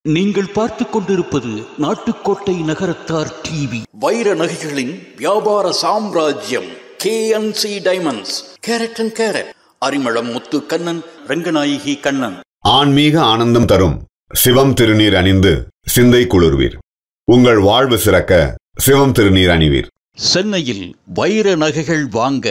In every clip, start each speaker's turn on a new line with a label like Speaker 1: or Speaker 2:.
Speaker 1: நீங்கள் பார்த்துக் கொண்டிருப்பது நாட்டுக்கோட்டை நகரத்தார் டிவி. வைர நகைகளின் வியாபார சாம்ராஜ்யம் KNC diamonds. Carat and carat. Arimalam Muthu Kannan, Ranganayaki Kannan.
Speaker 2: ஆன்மீக ஆனந்தம் தரும் சிவம் திருநீர் அணிந்து சிந்தை குளிர்வீர். உங்கள் வாழ்வு சிறக்க சிவம் திருநீர் அணிவீர்.
Speaker 1: சென்னையில் வைர நகைகள் வாங்க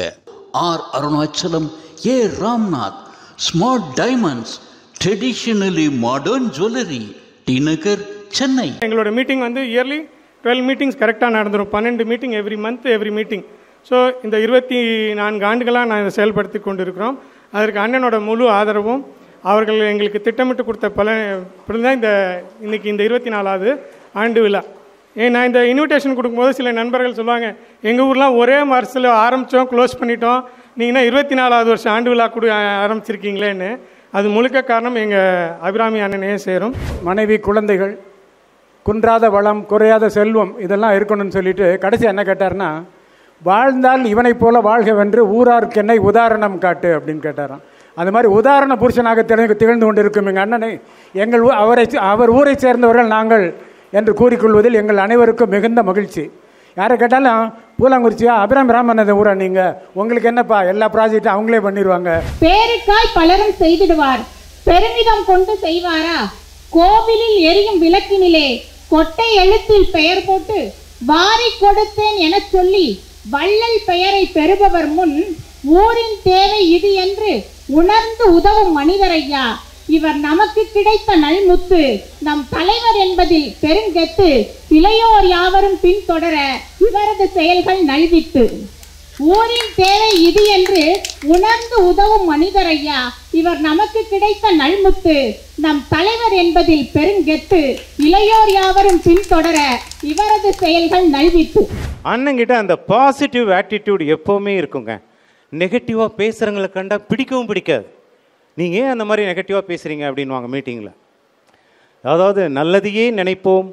Speaker 1: R Arunachalam, A Ramnath, smart diamonds, traditionally modern jewellery, T Nagar, Chennai.
Speaker 3: எங்களோட மீட்டிங் இயர்லி 12 மீட்டிங்ஸ் கரெக்டாக நடந்துடும். 12 meeting every month, every meeting. So இந்த 24 ஆண்டுகளாக நான் இதை செயல்படுத்தி கொண்டு இருக்கிறோம். அதற்கு அண்ணனோட முழு ஆதரவும், அவர்கள் எங்களுக்கு திட்டமிட்டு கொடுத்த தான் இன்னைக்கு இந்த 24வது ஆண்டு விழா. நான் இந்த இன்விடேஷன் கொடுக்கும்போது சில நண்பர்கள் சொல்லுவாங்க, எங்கள் ஊர்லாம் ஒரே வருஷத்தில் ஆரம்பித்தோம், க்ளோஸ் பண்ணிட்டோம், நீங்கன்னா 24வது வருஷம் ஆண்டு விழா ஆரம்பிச்சிருக்கீங்களேன்னு. அது முழுக்க காரணம் எங்கள் அபிராமி அண்ணனையே சேரும்.
Speaker 4: மனைவி, குழந்தைகள், குன்றாத வளம், குறையாத செல்வம், இதெல்லாம் இருக்கணும்னு சொல்லிட்டு கடைசி என்ன கேட்டார்னா, வாழ்ந்தால் இவனை போல வாழ்கவென்று ஊரார்க்கென்னை உதாரணம் காட்டு அப்படின்னு கேட்டாராம். அது மாதிரி உதாரண புருஷனாக திகழ்ந்து கொண்டு இருக்கும் எங்கள் அண்ணனை அவர் ஊரை சேர்ந்தவர்கள் நாங்கள் என்று கூறிக்கொள்வதில் எங்கள் அனைவருக்கும் மிகுந்த மகிழ்ச்சி. யாரை கேட்டாலும் பூலாங்குறிச்சியா, அபிராமி ராமன் ஊரா நீங்க, உங்களுக்கு என்னப்பா, எல்லா ப்ராஜெக்டும் அவங்களே பண்ணிடுவாங்க.
Speaker 5: பேருக்காய் பலரும் செய்திடுவார், பெருமிதம் கொண்டு செய்வாரா? கோவிலில் எரியும் விளக்கினிலே கொட்டை எழுத்தில் பெயர் போட்டு வாரி கொடுத்தேன் என சொல்லி வள்ளல் பெயரை பெறுபவர் முன் ஊரின் தேவை இது என்று உணர்ந்து உதவும் மனிதரையா. இவர் நமக்கு கிடைத்த நல்முத்து, நம் தலைவர் என்பதில் பெருங்கெத்து, இளையோர் யாவரும் பின்தொடர இவரது செயல்கள் நல்வித்து. ஊரின் தேவை இது என்று உணர்ந்து உதவும் மனிதரையா, இவர் நமக்கு கிடைத்த நல்முத்து, நம் தலைவர் என்பதில் பெருங்கெத்து, இளையோர் யாவரும் பின்தொடர இவரது செயல்கள் நல்வித்து.
Speaker 6: அண்ணங்கிட்ட அந்த பாசிட்டிவ் ஆட்டிடியூட் எப்போவுமே இருக்குங்க. நெகட்டிவாக பேசுகிறவங்களை கண்டா பிடிக்கவும் பிடிக்காது. நீங்கள் ஏன் அந்த மாதிரி நெகட்டிவாக பேசுகிறீங்க அப்படின்வாங்க மீட்டிங்கில். அதாவது நல்லதையே நினைப்போம்,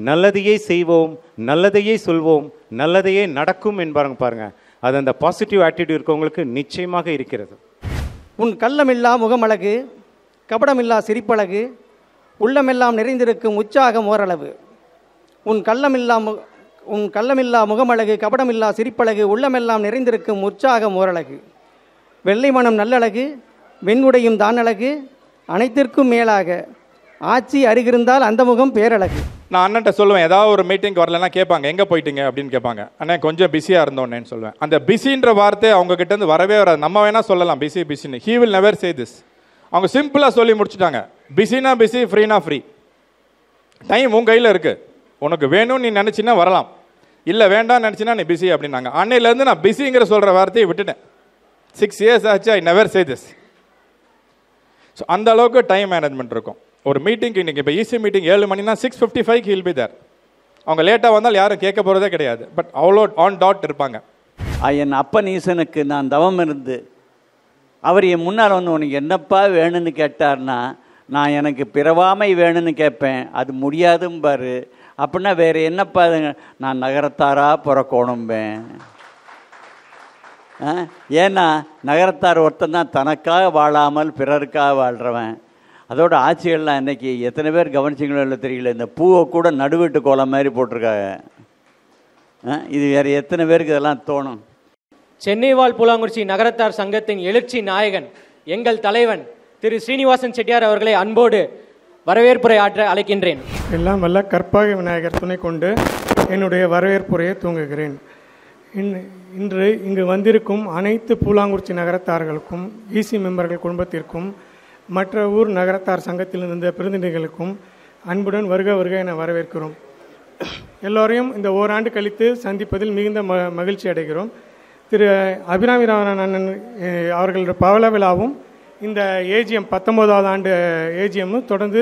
Speaker 6: நல்லதையே செய்வோம், நல்லதையே சொல்வோம், நல்லதையே நடக்கும் என்பாருங்க பாருங்கள். அது அந்த பாசிட்டிவ் ஆட்டிடியூட் இருக்கவங்களுக்கு நிச்சயமாக இருக்கிறது.
Speaker 7: உன் கள்ளமில்லா முகமழகு, கபடமில்லா சிரிப்பழகு, உள்ளமெல்லாம் நிறைந்திருக்கும் உற்சாகம் ஓரளவு. உன் கள்ளமில்லா முகமழகு, கபடமில்லா சிரிப்பழகு, உள்ளமெல்லாம் நிறைந்திருக்கும் உற்சாகம் ஓரழகு. வெள்ளை மனம் நல்லழகு, வெண்குடையும் தான் அழகு, அனைத்திற்கும் மேலாக ஆட்சி அருகிருந்தால் அந்த முகம் பேரழகு.
Speaker 8: நான் அண்ணன்ட்ட சொல்லுவேன், ஏதாவது ஒரு மீட்டிங் வரலன்னா கேட்பாங்க, எங்கே போயிட்டீங்க அப்படின்னு கேட்பாங்க. அண்ணன் கொஞ்சம் பிஸியாக இருந்தோன்னேன்னு சொல்லுவேன். அந்த பிஸின்ற வார்த்தை அவங்க கிட்டேருந்து வரவே வராது. நம்ம வேணால் சொல்லலாம் பிஸின்னு, he will never say this. அவங்க சிம்பிளாக சொல்லி முடிச்சுட்டாங்க, பிஸினா பிஸி, ஃப்ரீனா ஃப்ரீ. டைம் உன் கையில் இருக்குது, உனக்கு வேணும்னு நீ நினச்சின்னா வரலாம், இல்லை வேண்டாம்னு நினச்சின்னா நீ பிஸி அப்படின்னாங்க. அன்னையிலேருந்து நான் பிஸிங்கிற சொல்கிற வார்த்தையை விட்டுட்டேன். 6 இயர்ஸ் ஆச்சு, I never say this. So அந்த அளவுக்கு டைம் மேனேஜ்மெண்ட் இருக்கும். ஒரு மீட்டிங்க்கு இன்றைக்கி இப்போ ஈசி மீட்டிங் 7 மணினா 6:55 ஹில் பி தேர். அவங்க லேட்டாக வந்தால் யாரும் கேட்க போகிறதே கிடையாது. பட் அவ்வளோ ஆன் டாட் இருப்பாங்க.
Speaker 9: என் அப்பன் ஈசனுக்கு நான் தவம் இருந்து அவர் என் முன்னால் உனக்கு என்னப்பா வேணும்னு கேட்டார்னா, நான் எனக்கு பிறவாமை வேணும்னு கேட்பேன். அது முடியாதும்பாரு. அப்படின்னா வேறு என்னப்பா, நான் நகரத்தாரா பிறக்கணும்பேன். ஏன்னா நகரத்தார் ஒருத்தன் தான் தனக்காக வாழாமல் பிறருக்காக வாழ்கிறவன். அதோட ஆட்சிகள்லாம் இன்றைக்கி எத்தனை பேர் கவனிச்சிங்களோ இல்லை தெரியல, இந்த பூவை கூட நடுவீட்டு கோலம் மாதிரி போட்டிருக்காங்க. இது வேறு எத்தனை பேருக்கு இதெல்லாம் தோணும்?
Speaker 10: சென்னை வாழ் பூலாங்குறிச்சி நகரத்தார் சங்கத்தின் எழுச்சி நாயகன் எங்கள் தலைவன் திரு ஸ்ரீனிவாசன் செட்டியார் அவர்களை அன்போடு வரவேற்புரை ஆற்ற அழைக்கின்றேன்.
Speaker 3: எல்லாம் வல்ல கற்பாக விநாயகர் துணை கொண்டு என்னுடைய வரவேற்புரையை தூங்குகிறேன். இன்று இங்கு வந்திருக்கும் அனைத்து பூலாங்குறிச்சி நகரத்தார்களுக்கும், ஈசி மெம்பர்கள் குடும்பத்திற்கும், மற்ற ஊர் நகரத்தார் சங்கத்தில் இருந்த பிரதிநிதிகளுக்கும் அன்புடன் வருக வருக என வரவேற்கிறோம். எல்லோரையும் இந்த ஓராண்டு கழித்து சந்திப்பதில் மிகுந்த மகிழ்ச்சி அடைகிறோம். திரு அபிராமி ராமன் அண்ணன் அவர்களோட பவள விழாவும் இந்த ஏஜிஎம் 19வது ஆண்டு ஏஜிஎம்மும் தொடர்ந்து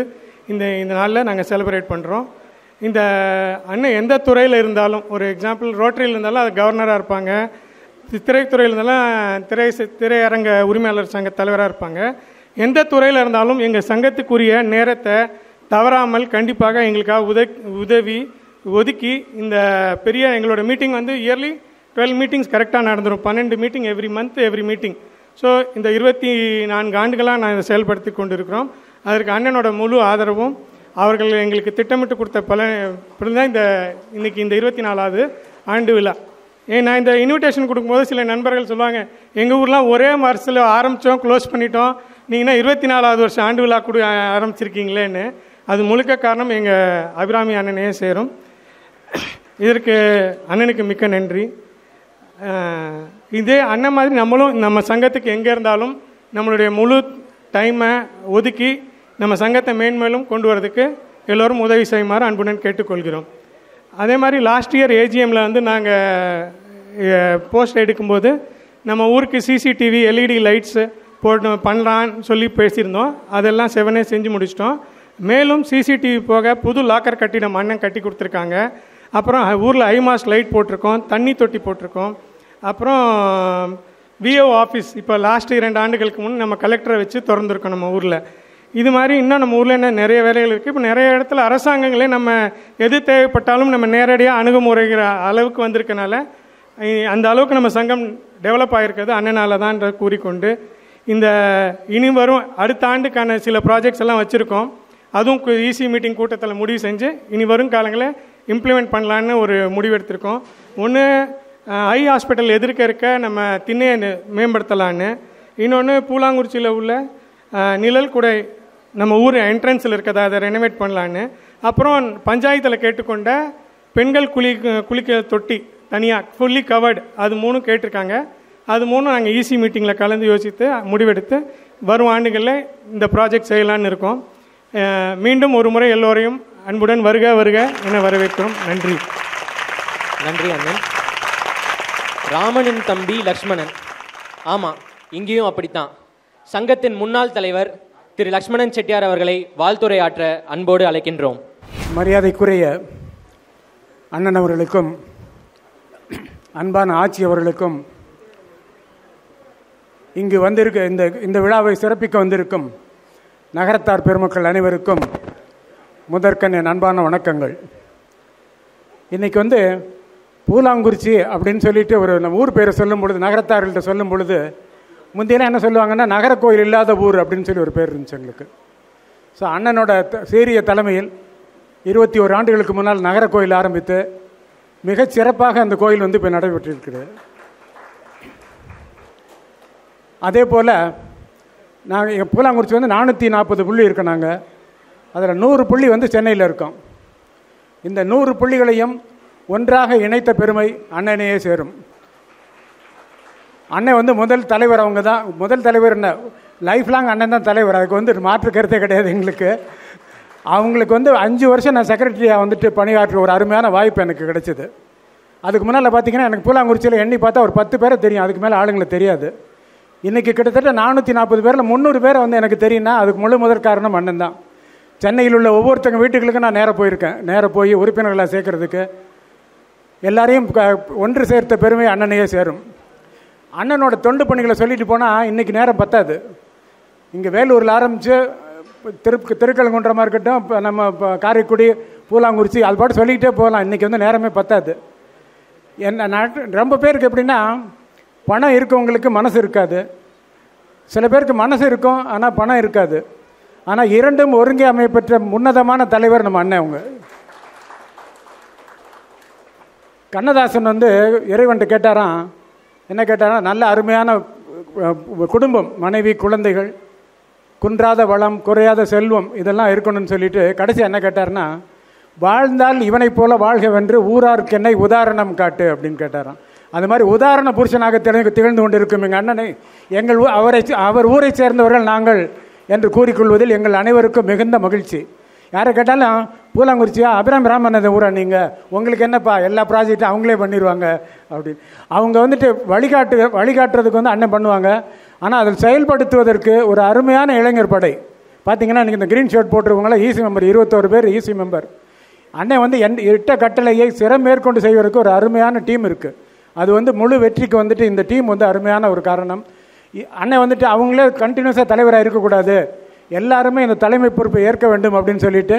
Speaker 3: இந்த நாளில் நாங்கள் செலிப்ரேட் பண்ணுறோம். இந்த அண்ணன் எந்த துறையில் இருந்தாலும், ஒரு எக்ஸாம்பிள் ரோட்டரியில் இருந்தாலும் அது கவர்னராக இருப்பாங்க, திரைத்துறையில் இருந்தாலும் திரையரங்க உரிமையாளர் சங்க தலைவராக இருப்பாங்க. எந்த துறையில் இருந்தாலும் எங்கள் சங்கத்துக்குரிய நேரத்தை தவறாமல் கண்டிப்பாக எங்களுக்காக உதவி ஒதுக்கி இந்த பெரிய எங்களோட மீட்டிங் இயர்லி 12 மீட்டிங்ஸ் கரெக்டாக நடந்துடும். 12 meeting every month, every meeting. So இந்த 24 ஆண்டுகளாக நான் இதை செயல்படுத்தி கொண்டு இருக்கிறோம். அதற்கு அண்ணனோட முழு ஆதரவும், அவர்கள் எங்களுக்கு திட்டமிட்டு கொடுத்த பலன் தான் இன்னைக்கு இந்த 24வது ஆண்டு விழா. நான் இந்த இன்விடேஷன் கொடுக்கும்போது சில நண்பர்கள் சொல்லுவாங்க, எங்கள் ஊர்லாம் ஒரே வருஷத்தில் ஆரம்பித்தோம் க்ளோஸ் பண்ணிட்டோம், நீங்கன்னா 24வது வருஷம் ஆண்டு விழா கூட ஆரம்பிச்சிருக்கீங்களேன்னு. அது முழுக்க காரணம் எங்கள் அபிராமி அண்ணனையே சேரும். இதற்கு அண்ணனுக்கு மிக்க நன்றி. இதே அண்ணன் மாதிரி நம்மளும் நம்ம சங்கத்துக்கு எங்கே இருந்தாலும் நம்மளுடைய முழு டைமை ஒதுக்கி நம்ம சங்கத்தை மேன்மேலும் கொண்டு வரதுக்கு எல்லோரும் உதவி செய்யுமாறு அன்புடன் கேட்டுக்கொள்கிறோம். அதே மாதிரி லாஸ்ட் இயர் ஏஜிஎம்மில் வந்து நாங்கள் போஸ்ட் எடுக்கும்போது நம்ம ஊருக்கு சிசிடிவி எல்இடி லைட்ஸ் பண்ணலான்னு சொல்லி பேசியிருந்தோம். அதெல்லாம் 7 செஞ்சு முடிச்சிட்டோம். மேலும் சிசிடிவி போக புது லாக்கர் கட்டிடம் அண்ணன் கட்டி கொடுத்துருக்காங்க. அப்புறம் ஊரில் ஐமாஸ் லைட் போட்டிருக்கோம், தண்ணி தொட்டி போட்டிருக்கோம். அப்புறம் விஓ ஆஃபீஸ் இப்போ லாஸ்ட் 2 ஆண்டுகளுக்கு முன் நம்ம கலெக்டரை வச்சு திறந்துருக்கோம் நம்ம ஊரில். இது மாதிரி இன்னும் நம்ம ஊரில் என்ன நிறைய வேலைகள் இருக்குது. இப்போ நிறைய இடத்துல அரசாங்கங்களே நம்ம எது தேவைப்பட்டாலும் நம்ம நேரடியாக அணுகுமுறைகிற அளவுக்கு வந்திருக்கனால அந்த அளவுக்கு நம்ம சங்கம் டெவலப் ஆகிருக்கிறது அண்ணனால தான் கூறிக்கொண்டு, இந்த இனி வரும் அடுத்த ஆண்டுக்கான சில ப்ராஜெக்ட்ஸ் எல்லாம் வச்சுருக்கோம். அதுவும் ஈசி மீட்டிங் கூட்டத்தில் முடிவு செஞ்சு இனி வரும் காலங்களில் இம்ப்ளிமெண்ட் பண்ணலான்னு ஒரு முடிவு எடுத்திருக்கோம். ஒன்று ஐ ஹாஸ்பிட்டல் எதிர்க்க இருக்க நம்ம திண்ணையை மேம்படுத்தலான்னு, இன்னொன்று பூலாங்குறிச்சியில் உள்ள நிழல் குடை நம்ம ஊர் என்ட்ரன்ஸில் இருக்கிறத அதை ரெனோவேட் பண்ணலான்னு, அப்புறம் பஞ்சாயத்தில் கேட்டுக்கொண்ட பெண்கள் குளிக்க தொட்டி தனியாக ஃபுல்லி கவர்டு அது 3 கேட்டிருக்காங்க. அது 3 நாங்கள் ஈசி மீட்டிங்கில் கலந்து யோசித்து முடிவெடுத்து வரும் ஆண்டுகளில் இந்த ப்ராஜெக்ட் செய்யலான்னு இருக்கோம். மீண்டும் ஒரு முறை எல்லோரையும் அன்புடன் வருக வருக என வரவேற்கிறோம். நன்றி.
Speaker 10: நன்றி அண்ணன். ராமனின் தம்பி லக்ஷ்மணன். ஆமாம், இங்கேயும் அப்படித்தான். சங்கத்தின் முன்னாள் தலைவர் திரு லக்ஷ்மணன் செட்டியார் அவர்களை வாழ்த்துரையாற்ற அன்போடு அழைக்கின்றோம்.
Speaker 4: மரியாதைக்குரிய அண்ணன் அவர்களுக்கும் அன்பான ஆட்சி அவர்களுக்கும், இங்கு வந்திருக்க இந்த விழாவை சிறப்பிக்க வந்திருக்கும் நகரத்தார் பெருமக்கள் அனைவருக்கும் முதற்கண் என் அன்பான வணக்கங்கள். இன்றைக்கி வந்து பூலாங்குறிச்சி அப்படின்னு சொல்லிட்டு ஒரு நம்ம ஊர் பேரை சொல்லும் பொழுது, நகரத்தார்கள்ட்ட சொல்லும் பொழுது முந்தினா என்ன சொல்லுவாங்கன்னா நகர கோயில் இல்லாத ஊர் அப்படின்னு சொல்லி ஒரு பேர் இருந்துச்சு எங்களுக்கு. ஸோ அண்ணனோட சீரிய தலைமையில் 21 ஆண்டுகளுக்கு முன்னால் நகர கோயில் ஆரம்பித்து மிகச் சிறப்பாக அந்த கோயில் வந்து இப்போ நடைபெற்றிருக்கிறது. அதே போல் நாங்கள் எங்கள் பூலாங்குறிச்சி வந்து 440 புள்ளி இருக்கோம். நாங்கள் அதில் 100 புள்ளி வந்து சென்னையில் இருக்கோம். இந்த 100 புள்ளிகளையும் ஒன்றாக இணைத்த பெருமை அண்ணனையே சேரும். அண்ணன் வந்து முதல் தலைவர், அவங்க தான் முதல் தலைவர். என்ன லைஃப் லாங் அண்ணன் தான் தலைவர், அதுக்கு வந்து மாற்று கருத்தே கிடையாது எங்களுக்கு. அவங்களுக்கு வந்து 5 வருஷம் நான் செக்ரட்டரியாக வந்துட்டு பணியாற்ற ஒரு அருமையான வாய்ப்பு எனக்கு கிடைச்சிது. அதுக்கு முன்னால் பார்த்தீங்கன்னா எனக்கு பூலாங்குறிச்சியில் எண்ணி பார்த்தா ஒரு 10 பேரை தெரியும், அதுக்கு மேலே ஆளுங்களை தெரியாது. இன்றைக்கி கிட்டத்தட்ட 440 பேரில் 300 பேரை வந்து எனக்கு தெரியும்னா அதுக்கு முதற் காரணம் அண்ணன் தான். சென்னையில் உள்ள ஒவ்வொருத்தங்க வீட்டுகளுக்கும் நான் நேராக போயிருக்கேன். நேராக போய் உறுப்பினர்களை சேர்க்கறதுக்கு எல்லாரையும் ஒன்று சேர்த்த பெருமை அண்ணனையே சேரும். அண்ணனோட தொண்டு பணிகளை சொல்லிட்டு போனால் இன்றைக்கி நேரம் பத்தாது. இங்கே வேலூரில் ஆரம்பித்து திருக்கழுங்குன்றமாக இருக்கட்டும், இப்போ நம்ம காரைக்குடி, பூலாங்குறிச்சி, அது பாட்டு சொல்லிக்கிட்டே போகலாம். இன்றைக்கி வந்து நேரமே பத்தாது. ரொம்ப பேருக்கு எப்படின்னா, பணம் இருக்கவங்களுக்கு மனசு இருக்காது, சில பேருக்கு மனசு இருக்கும் ஆனால் பணம் இருக்காது. ஆனால் இரண்டும் ஒருங்கே அமைப்பெற்ற உன்னதமான தலைவர் நம்ம அண்ணன். அவங்க கண்ணதாசன் வந்து இறைவன்ட்டு கேட்டாராம், என்ன கேட்டாராம், நல்ல அருமையான குடும்பம், மனைவி, குழந்தைகள், குன்றாத வளம், குறையாத செல்வம், இதெல்லாம் இருக்கணும்னு சொல்லிட்டு கடைசி என்ன கேட்டார்னா, வாழ்ந்தால் இவனை போல வாழ்கவென்று ஊரார்க்கென்னை உதாரணம் காட்டு அப்படின்னு கேட்டாராம். அது மாதிரி உதாரண புருஷனாக திகழ்ந்து கொண்டிருக்கும் எங்கள் அண்ணனை அவர் ஊரை சேர்ந்தவர்கள் நாங்கள் என்று கூறிக்கொள்வதில் எங்கள் அனைவருக்கும் மிகுந்த மகிழ்ச்சி. யாரை கேட்டாலும் பூலாங்குறிச்சியா, அபிராமி ராமநாத ஊரா நீங்கள், உங்களுக்கு என்னப்பா எல்லா ப்ராஜெக்டும் அவங்களே பண்ணிடுவாங்க அப்படின்னு. அவங்க வந்துட்டு வழிகாட்டுறதுக்கு வந்து அண்ணன் பண்ணுவாங்க. ஆனால் அதில் செயல்படுத்துவதற்கு ஒரு அருமையான இளைஞர் படை. பார்த்தீங்கன்னா இன்றைக்கி இந்த க்ரீன் ஷர்ட் போட்டிருக்கவங்களாம் ஈசி மெம்பர், 21 பேர் ஈசி மெம்பர். அண்ணன் வந்து இட்ட கட்டளையை சிறம் மேற்கொண்டு செய்வதற்கு ஒரு அருமையான டீம் இருக்குது. அது வந்து முழு வெற்றிக்கு வந்துட்டு இந்த டீம் வந்து அருமையான ஒரு காரணம். அண்ணன் வந்துட்டு அவங்களே கண்டினியூஸாக தலைவராக இருக்கக்கூடாது, எல்லாருமே இந்த தலைமை பொறுப்பை ஏற்க வேண்டும் அப்படின்னு சொல்லிட்டு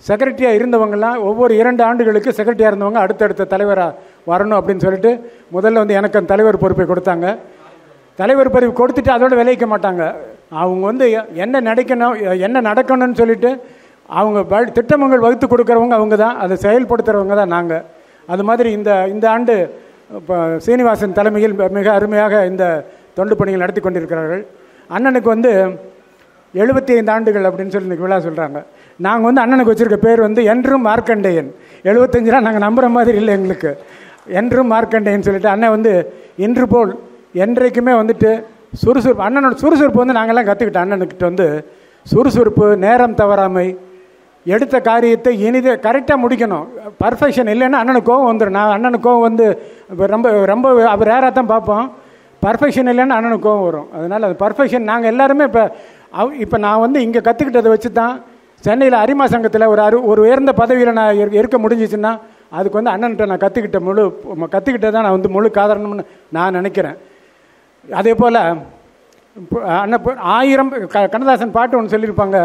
Speaker 4: செக்ரட்டரியாக இருந்தவங்கலாம் ஒவ்வொரு 2 ஆண்டுகளுக்கு செக்ரட்டரியாக இருந்தவங்க அடுத்தடுத்த தலைவராக வரணும் அப்படின்னு சொல்லிட்டு முதல்ல வந்து எனக்கு அந்த தலைவர் பொறுப்பை கொடுத்தாங்க. தலைவர் பொறுப்பு கொடுத்துட்டு அதோட விளைவிக்க மாட்டாங்க. அவங்க வந்து என்ன நடக்கணும்னு சொல்லிட்டு அவங்க திட்டங்கள் வகுத்து கொடுக்குறவங்க அவங்க தான், அதை செயல்படுத்துகிறவங்க தான் நாங்கள். அது மாதிரி இந்த ஆண்டு இப்போ சீனிவாசன் தலைமையில் மிக அருமையாக இந்த தொண்டு பணிகள் நடத்தி கொண்டிருக்கிறார்கள். அண்ணனுக்கு 75 ஆண்டுகள் அப்படின்னு சொல்லி இன்றைக்கி விழா சொல்கிறாங்க. நாங்கள் அண்ணனுக்கு வச்சுருக்க பேர் என்றும் மார்க்கண்டேயன். 75 நாங்கள் நம்புகிற மாதிரி இல்லை எங்களுக்கு. என்றும் மார்க்கண்டேயன் சொல்லிட்டு அண்ணன் இன்று போல் என்றைக்குமே சுறுசுறுப்பு. அண்ணனோட சுறுசுறுப்பு நாங்கள்லாம் கற்றுக்கிட்டோம். அண்ணனுக்கிட்ட சுறுசுறுப்பு, நேரம் தவறாமை, எடுத்த காரியத்தை இனிதே கரெக்டாக முடிக்கணும். பர்ஃபெக்ஷன் இல்லைன்னா அண்ணனுக்கு கோவம் வந்துடும். நான் அண்ணனுக்கு கோவம் ரொம்ப ரொம்ப அவர் ரேராக தான் பார்ப்போம். பர்ஃபெக்ஷன் இல்லைன்னா அண்ணனுக்கு கோவம் வரும். அதனால் அது பர்ஃபெக்ஷன் நாங்கள் எல்லாருமே இப்போ நான் இங்கே கற்றுக்கிட்டதை வச்சு தான் சென்னையில் அரிமா சங்கத்தில் ஒரு உயர்ந்த பதவியில் நான் இருக்க முடிஞ்சிச்சுன்னா அதுக்கு அண்ணன்கிட்ட நான் கற்றுக்கிட்டது தான் நான் முழு காரணம்னு நான் நினைக்கிறேன். அதே போல் அண்ணன் 1000 கண்ணதாசன் பாட்டு ஒன்று சொல்லியிருப்பாங்க.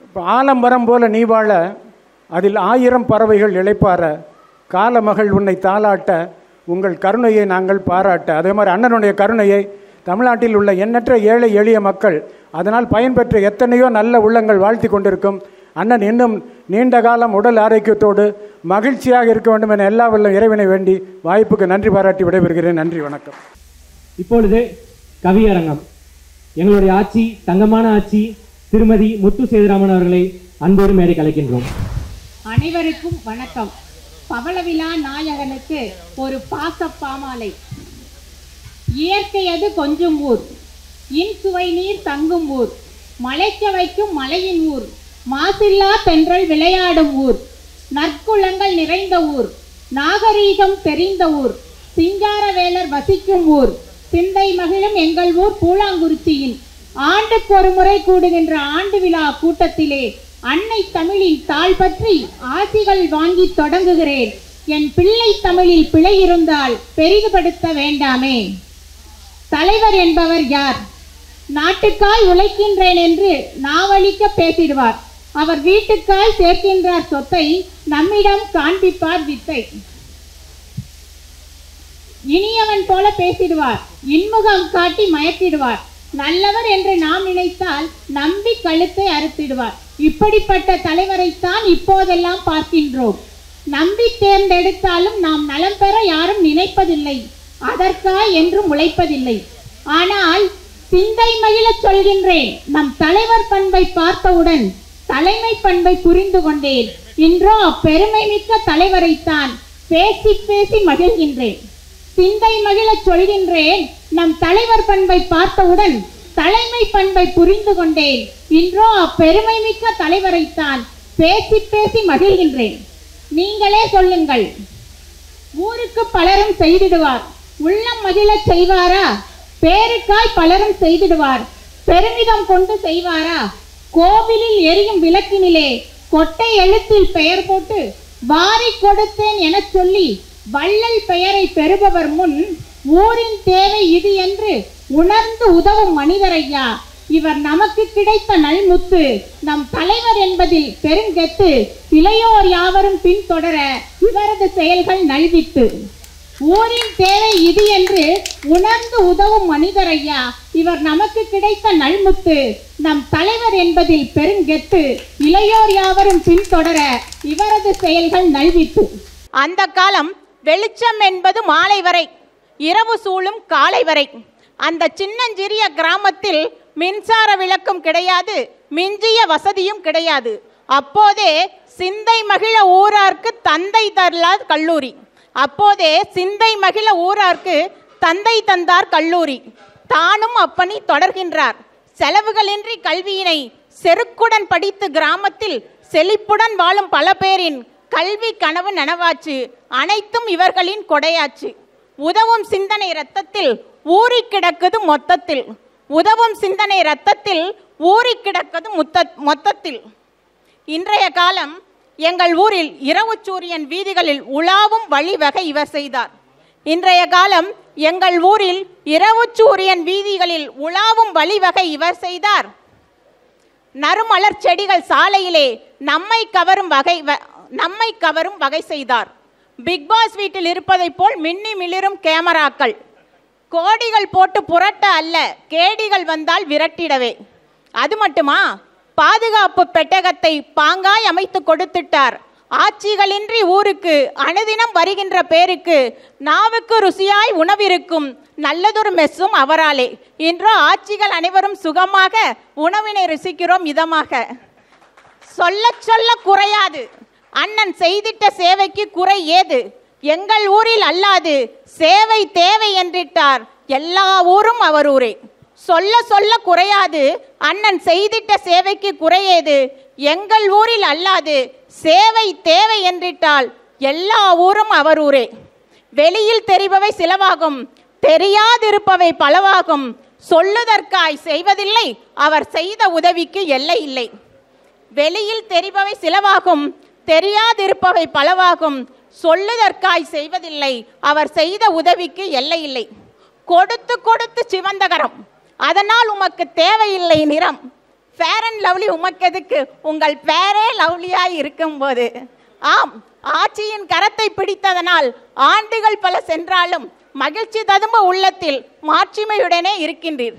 Speaker 4: இப்போ ஆலம்பரம் போல நீ வாழ அதில் 1000 பறவைகள் இளைப்பாற காலமகள் உன்னை தாளாட்ட உங்கள் கருணையை நாங்கள் பாராட்ட. அதே மாதிரி அண்ணனுடைய கருணையை தமிழ்நாட்டில் உள்ள எண்ணற்ற ஏழை எளிய மக்கள், அதனால் பயன்பெற்ற எத்தனையோ நல்ல உள்ளங்கள் வாழ்த்தி கொண்டிருக்கும். அண்ணன் இன்னும் நீண்ட காலம் உடல் ஆரோக்கியத்தோடு மகிழ்ச்சியாக இருக்க வேண்டும் என எல்லா வல்ல இறைவனை வேண்டி வாய்ப்புக்கு நன்றி பாராட்டி விடைபெறுகிறேன். நன்றி, வணக்கம்.
Speaker 10: இப்பொழுது கவியரங்கம். எங்களுடைய ஆட்சி, தங்கமான ஆட்சி, திருமதி முத்து சேதுராமன் அவர்களை அன்போடு மேடை கலைக்கின்றோம்.
Speaker 5: அனைவருக்கும் வணக்கம். பவளவிழா நாயகனுக்கு ஒரு பாச பாமாலை. இயற்கையது கொஞ்சம் ஊர், இன்சுவை நீர் தங்கும் ஊர், மலைக்க வைக்கும் மலையின் ஊர், மாசில்லா தென்றல் விளையாடும் ஊர், நற்குளங்கள் நிறைந்த ஊர், நாகரீகம் தெரிந்த ஊர், சிங்காரவேலர் வசிக்கும் ஊர், சிந்தை மகிழும் எங்கள் ஊர் பூலாங்குறிச்சியின் ஆண்டுக்கு ஒரு முறை கூடுகின்ற ஆண்டு விழா கூட்டத்திலே அன்னை தமிழின் தாள் பற்றி ஆசிகள் வாங்கி தொடங்குகிறேன். என் பிள்ளை தமிழில் பிழை இருந்தால் பெரிதுபடுத்த வேண்டாமே. தலைவர் என்பவர் யார்? நாட்டுக்காய் உழைக்கின்றேன் என்று நாவலிக்க பேசிடுவார். அவர் வீட்டுக்காய் சேர்க்கின்றார் சொத்தை, நம்மிடம் காண்பிப்பார் வித்தை. இனியவன் போல பேசிடுவார், இன்முகம் காட்டி மயக்கிடுவார். நல்லவர் என்று நாம் நினைத்தால் நம்பி கழுத்தை அறுத்திடுவார். இப்படிப்பட்ட தலைவரைத்தான் இப்போதெல்லாம் பார்க்கின்றோம். நம்பி தேர்ந்தெடுத்தாலும் நாம் நலம் பெற யாரும் நினைப்பதில்லை, அதற்காய் என்றும் உழைப்பதில்லை. ஆனால் சிந்தை மகிழ சொல்கின்றேன், நம் தலைவர் பண்பை பார்த்தவுடன் தலைமை பண்பை புரிந்து கொண்டேன். இன்றோ அப்பெருமை மிக்க தலைவரைத்தான் பேசி பேசி மகிழ்கின்றேன். சிந்தை மகிழ சொல்கின்றேன், நம் தலைவர் பண்பை பார்த்தவுடன் தலைமை பண்பை புரிந்து கொண்டேன். இன்றோ அப்பெருமை மிக்க தலைவரைத்தான் பேசி பேசி மகிழ்கின்றேன். நீங்களே சொல்லுங்கள், ஊருக்கு பலரும் செய்திடுவார், உள்ளம் மகிழ செய்வாரா? பேருக்காய் பலரும் செய்திடுவார், பெருமிதம் கொண்டு செய்வாரா? கோவிலில் எரியும் விளக்கினிலே கொட்டை எழுத்தில் பெயர் போட்டு வாரி கொடுத்தேன் என சொல்லி வள்ளல் பெயரை பெறுபவர் முன் ஊரின் தேவை இது என்று உணர்ந்து உதவும் மனிதரையா. இவர் நமக்கு கிடைத்த நல்முத்து, நம் தலைவர் என்பதில் பெருங்கெத்து. இளையோர் யாவரும் பின்தொடர இவரது செயல்கள் நல்வித்து. ஊரின் தேவை இது என்று உணர்ந்து உதவும் மனிதரையா. இவர் நமக்கு கிடைத்த நல்முத்து, நம் தலைவர் என்பதில் பெருங்கெத்து. இளையோர் யாவரும் பின்தொடர இவரது செயல்கள் நல்வித்து.
Speaker 11: அந்த காலம் வெளிச்சம் என்பது மாலை வரை, இரவு சூழும் காலை வரை. அந்த சின்னஞ்சிறிய கிராமத்தில் மின்சார விளக்கும் கிடையாது, மிஞ்சிய வசதியும் கிடையாது. அப்போதே சிந்தை மகிழ ஊரார்க்கு தந்தை தரலார் கல்லூரி. அப்போதே சிந்தை மகிழ ஊரார்க்கு தந்தை தந்தார் கல்லூரி. தானும் அப்பணி தொடர்கின்றார். செலவுகளின்றி கல்வியினை செருக்குடன் படித்து கிராமத்தில் செழிப்புடன் வாழும் பல பேரின் கல்வி கனவு நனவாச்சு. அனைத்தும் இவர்களின் கொடையாச்சு. உதவும் சிந்தனை இரத்தத்தில் ஊறி கிடக்குது மொத்தத்தில். உதவும் சிந்தனை இரத்தத்தில் ஊறி கிடக்குது மொத்தத்தில். இன்றைய காலம் எங்கள் ஊரில் இரவு சூரியன் வீதிகளில் உலாவும் வழிவகை இவர் செய்தார். இன்றைய காலம் எங்கள் ஊரில் இரவு சூரியன் வீதிகளில் உலாவும் வழிவகை இவர் செய்தார். நறுமலர் செடிகள் சாலையிலே நம்மை கவரும் வகை செய்தார். பிக்பாஸ் வீட்டில் இருப்பதை போல் மின்னி மிளிரும் கேமராக்கள். கோடிகள் போட்டு புரட்ட அல்ல, கேடிகள் வந்தால் விரட்டிடவே. அது மட்டுமா, பாதுகாப்பு பெட்டகத்தை பாங்காய் அமைத்து கொடுத்துட்டார். ஆட்சிகளின்றி ஊருக்கு அனுதினம் வருகின்ற பேருக்கு நாவுக்கு ருசியாய் உணவிருக்கும் நல்லதொரு மெஸ்ஸும் அவராலே. இன்றோ ஆட்சிகள் அனைவரும் சுகமாக உணவினை ருசிக்கிறோம் இதமாக. சொல்ல சொல்ல குறையாது அண்ணன் செய்திட்ட சேவைக்கு குறை ஏது, எங்கள் ஊரில் அல்லாது சேவை தேவை என்றிட்டார் எல்லா ஊரும் அவர் ஊரே. சொல்ல சொல்ல குறையாது அண்ணன் செய்திட்ட சேவைக்கு குறையேது, எங்கள் ஊரில் அல்லாது சேவை தேவை என்றிட்டால் எல்லா ஊரும் அவர் ஊரே. வெளியில் தெரிபவை சிலவாகும், தெரியாதிருப்பவை பலவாகும், சொல்லுதற்காய் செய்வதில்லை அவர் செய்த உதவிக்கு எல்லை இல்லை. வெளியில் தெரிபவை சிலவாகும், தெரியாதிருப்பவை பலவாகும், சொல்லுதற்காய் செய்வதில்லை அவர் செய்த உதவிக்கு எல்லை இல்லை. கொடுத்து கொடுத்து சிவந்தகரம், அதனால் உமக்கு தேவையில்லை நிறம். ஃபேர் அண்ட் லவ்லி உமக்கெதுக்கு, உங்கள் பேரே லவ்லியாய் இருக்கும் போது. ஆம், ஆட்சியின் கரத்தை பிடித்ததனால் ஆண்டுகள் பல சென்றாலும் மகிழ்ச்சி ததும்ப உள்ளத்தில் மாட்சிமையுடனே இருக்கின்றீர்.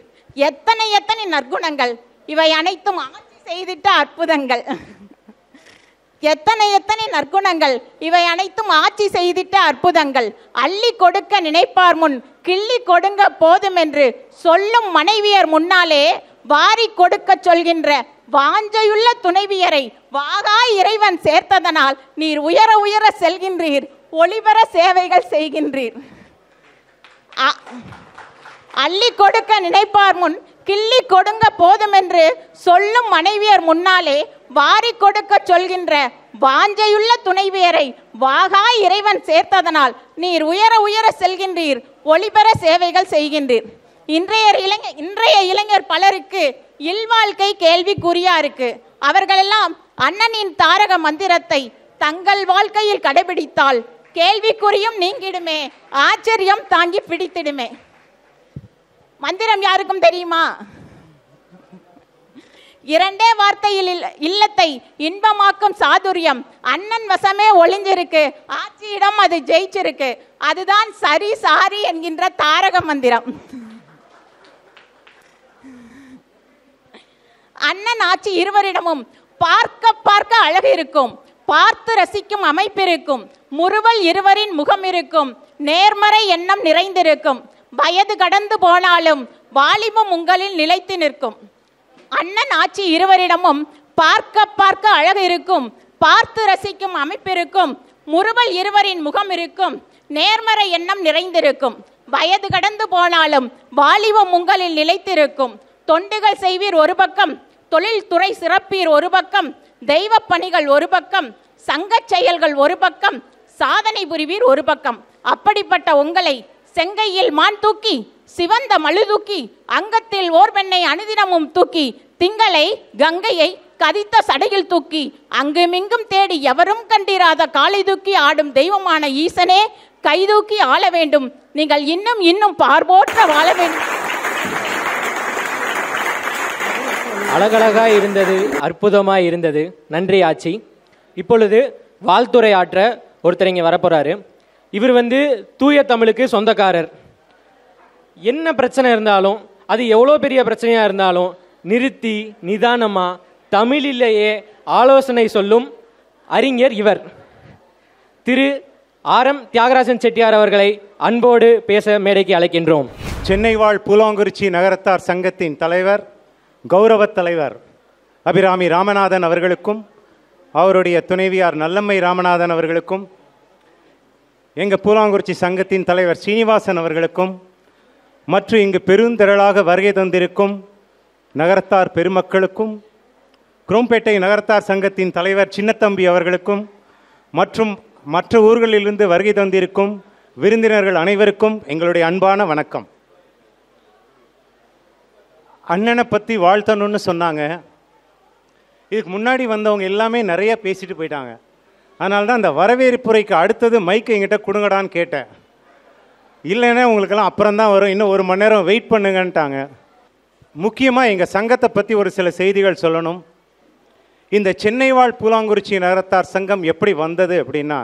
Speaker 11: எத்தனை எத்தனை நற்குணங்கள், இவை அனைத்தும் ஆட்சி செய்திட்ட அற்புதங்கள். எத்தனை எத்தனை நற்குணங்கள், இவை அனைத்தும் ஆட்சி செய்திட்ட அற்புதங்கள். அள்ளி கொடுக்க நினைப்பார் முன் கிள்ளி கொடுங்க போதும் என்று சொல்லும் மனைவியர் முன்னாலே வாரி கொடுக்க சொல்கின்ற வாஞ்சையுள்ள துணைவியரை வாகாய் இறைவன் சேர்த்ததனால் நீர் உயர உயர செல்கின்றீர், ஒளிபெற சேவைகள் செய்கின்றீர். அள்ளி கொடுக்க நினைப்பார் முன் கிள்ளி கொடுங்க போதும் என்று சொல்லும் மனைவியர் முன்னாலே வாரி கொடுக்க சொல்கின்ற வாஞ்சையுள்ள துணைவியரை வாகாய் இறைவன் சேர்த்ததனால் நீர் உயர உயர செல்கின்றீர், ஒளிபெற சேவைகள் செய்கின்றீர். இன்றைய இளைஞர் பலருக்கு இல்வாழ்க்கை கேள்விக்குறியா இருக்கு. அவர்களெல்லாம் அண்ணனின் தாரக மந்திரத்தை தங்கள் வாழ்க்கையில் கடைபிடித்தால் கேள்விக்குறியும் நீங்கிடுமே, ஆச்சரியம் தாங்கி பிடித்திடுமே. மந்திரம் யாருக்கும் தெரியுமா? இரண்டே வார்த்தையில் இல்லத்தை இன்பமாக்கும் சாதுரியம் அண்ணன் வசமே ஒளிஞ்சிருக்கு, ஆட்சியிடம் அது ஜெயிச்சிருக்கு. அதுதான் சரி சாரி என்கின்ற தாரக மந்திரம். அண்ணன் ஆட்சி இருவரிடமும் பார்க்க பார்க்க அழகு இருக்கும், பார்த்து ரசிக்கும் அமைப்பு இருக்கும், முறுவல் இருவரின் முகம் இருக்கும், நேர்மறை எண்ணம் நிறைந்திருக்கும், வயது கடந்து போனாலும் வாலிபம் உங்களில் நிலைத்து நிற்கும். அண்ணன் ஆட்சி இருவரிடமும் பார்க்க பார்க்க அழகு இருக்கும், பார்த்து ரசிக்கும் அமைப்பிருக்கும், முறுவல் இருவரின் முகம் இருக்கும், நேர்மறை எண்ணம் நிறைந்திருக்கும், வயது கடந்து போனாலும் வாலிபம் உங்களில் நிலைத்திருக்கும். தொண்டுகள் செய்வீர் ஒரு பக்கம், தொழில்துறை சிறப்பீர் ஒரு பக்கம், தெய்வ பணிகள் ஒரு பக்கம், சங்க செயல்கள் ஒரு பக்கம், சாதனை புரிவீர் ஒரு பக்கம். அப்படிப்பட்ட உங்களை செங்கையில் மான் தூக்கி, சிவந்த மழு தூக்கி, அங்கத்தில் ஓர் பெண்ணை அனுதினமும் தூக்கி, திங்களை கங்கையை கதித்த சடையில் தூக்கி, அங்குமிங்கும் தேடி எவரும் கண்டிராத காலை தூக்கி ஆடும் தெய்வமான ஈசனே கைதூக்கி ஆள வேண்டும். நீங்கள் இன்னும் இன்னும் பார்போற்ற வாழ வேண்டும்.
Speaker 10: அழகழகாய் இருந்தது, அற்புதமாய் இருந்தது. நன்றி ஆச்சி. இப்பொழுது வாழ்த்துறை ஆற்ற ஒருத்தர் இங்கே வரப்போறாரு. இவர் தூய தமிழுக்கு சொந்தக்காரர். என்ன பிரச்சனை இருந்தாலும், அது எவ்வளோ பெரிய பிரச்சனையாக இருந்தாலும் நிறுத்தி நிதானமாக தமிழிலேயே ஆலோசனை சொல்லும் அறிஞர் இவர். திரு ஆர்.எம். தியாகராஜன் செட்டியார் அவர்களை அன்போடு பேச மேடைக்கு அழைக்கின்றோம்.
Speaker 6: சென்னை வாழ் பூலாங்குறிச்சி நகரத்தார் சங்கத்தின் தலைவர், கௌரவ தலைவர் அபிராமி ராமநாதன் அவர்களுக்கும், அவருடைய துணைவியார் நல்லம்மை ராமநாதன் அவர்களுக்கும், எங்கள் பூலாங்குறிச்சி சங்கத்தின் தலைவர் சீனிவாசன் அவர்களுக்கும், மற்றும் இங்கு பெருந்திரளாக வருகை தந்திருக்கும் நகரத்தார் பெருமக்களுக்கும், குரோம்பேட்டை நகரத்தார் சங்கத்தின் தலைவர் சின்னத்தம்பி அவர்களுக்கும், மற்றும் மற்ற ஊர்களிலிருந்து வருகை தந்திருக்கும் விருந்தினர்கள் அனைவருக்கும் எங்களுடைய அன்பான வணக்கம். அண்ணனை பற்றி வாழ்த்தணும்னு சொன்னாங்க. இதுக்கு முன்னாடி வந்தவங்க எல்லாமே நிறைய பேசிட்டு போயிட்டாங்க. அதனால தான் அந்த வரவேற்புரைக்கு அடுத்தது மைக்கை எங்கிட்ட கொடுங்கடான்னு கேட்டேன். இல்லைன்னா உங்களுக்கெல்லாம் அப்புறம்தான் வரும், இன்னும் 1 மணி நேரம் வெயிட் பண்ணுங்கன்ட்டாங்க. முக்கியமாக எங்கள் சங்கத்தை பற்றி ஒரு சில செய்திகள் சொல்லணும். இந்த சென்னை வாழ் பூலாங்குறிச்சி நகரத்தார் சங்கம் எப்படி வந்தது அப்படின்னா,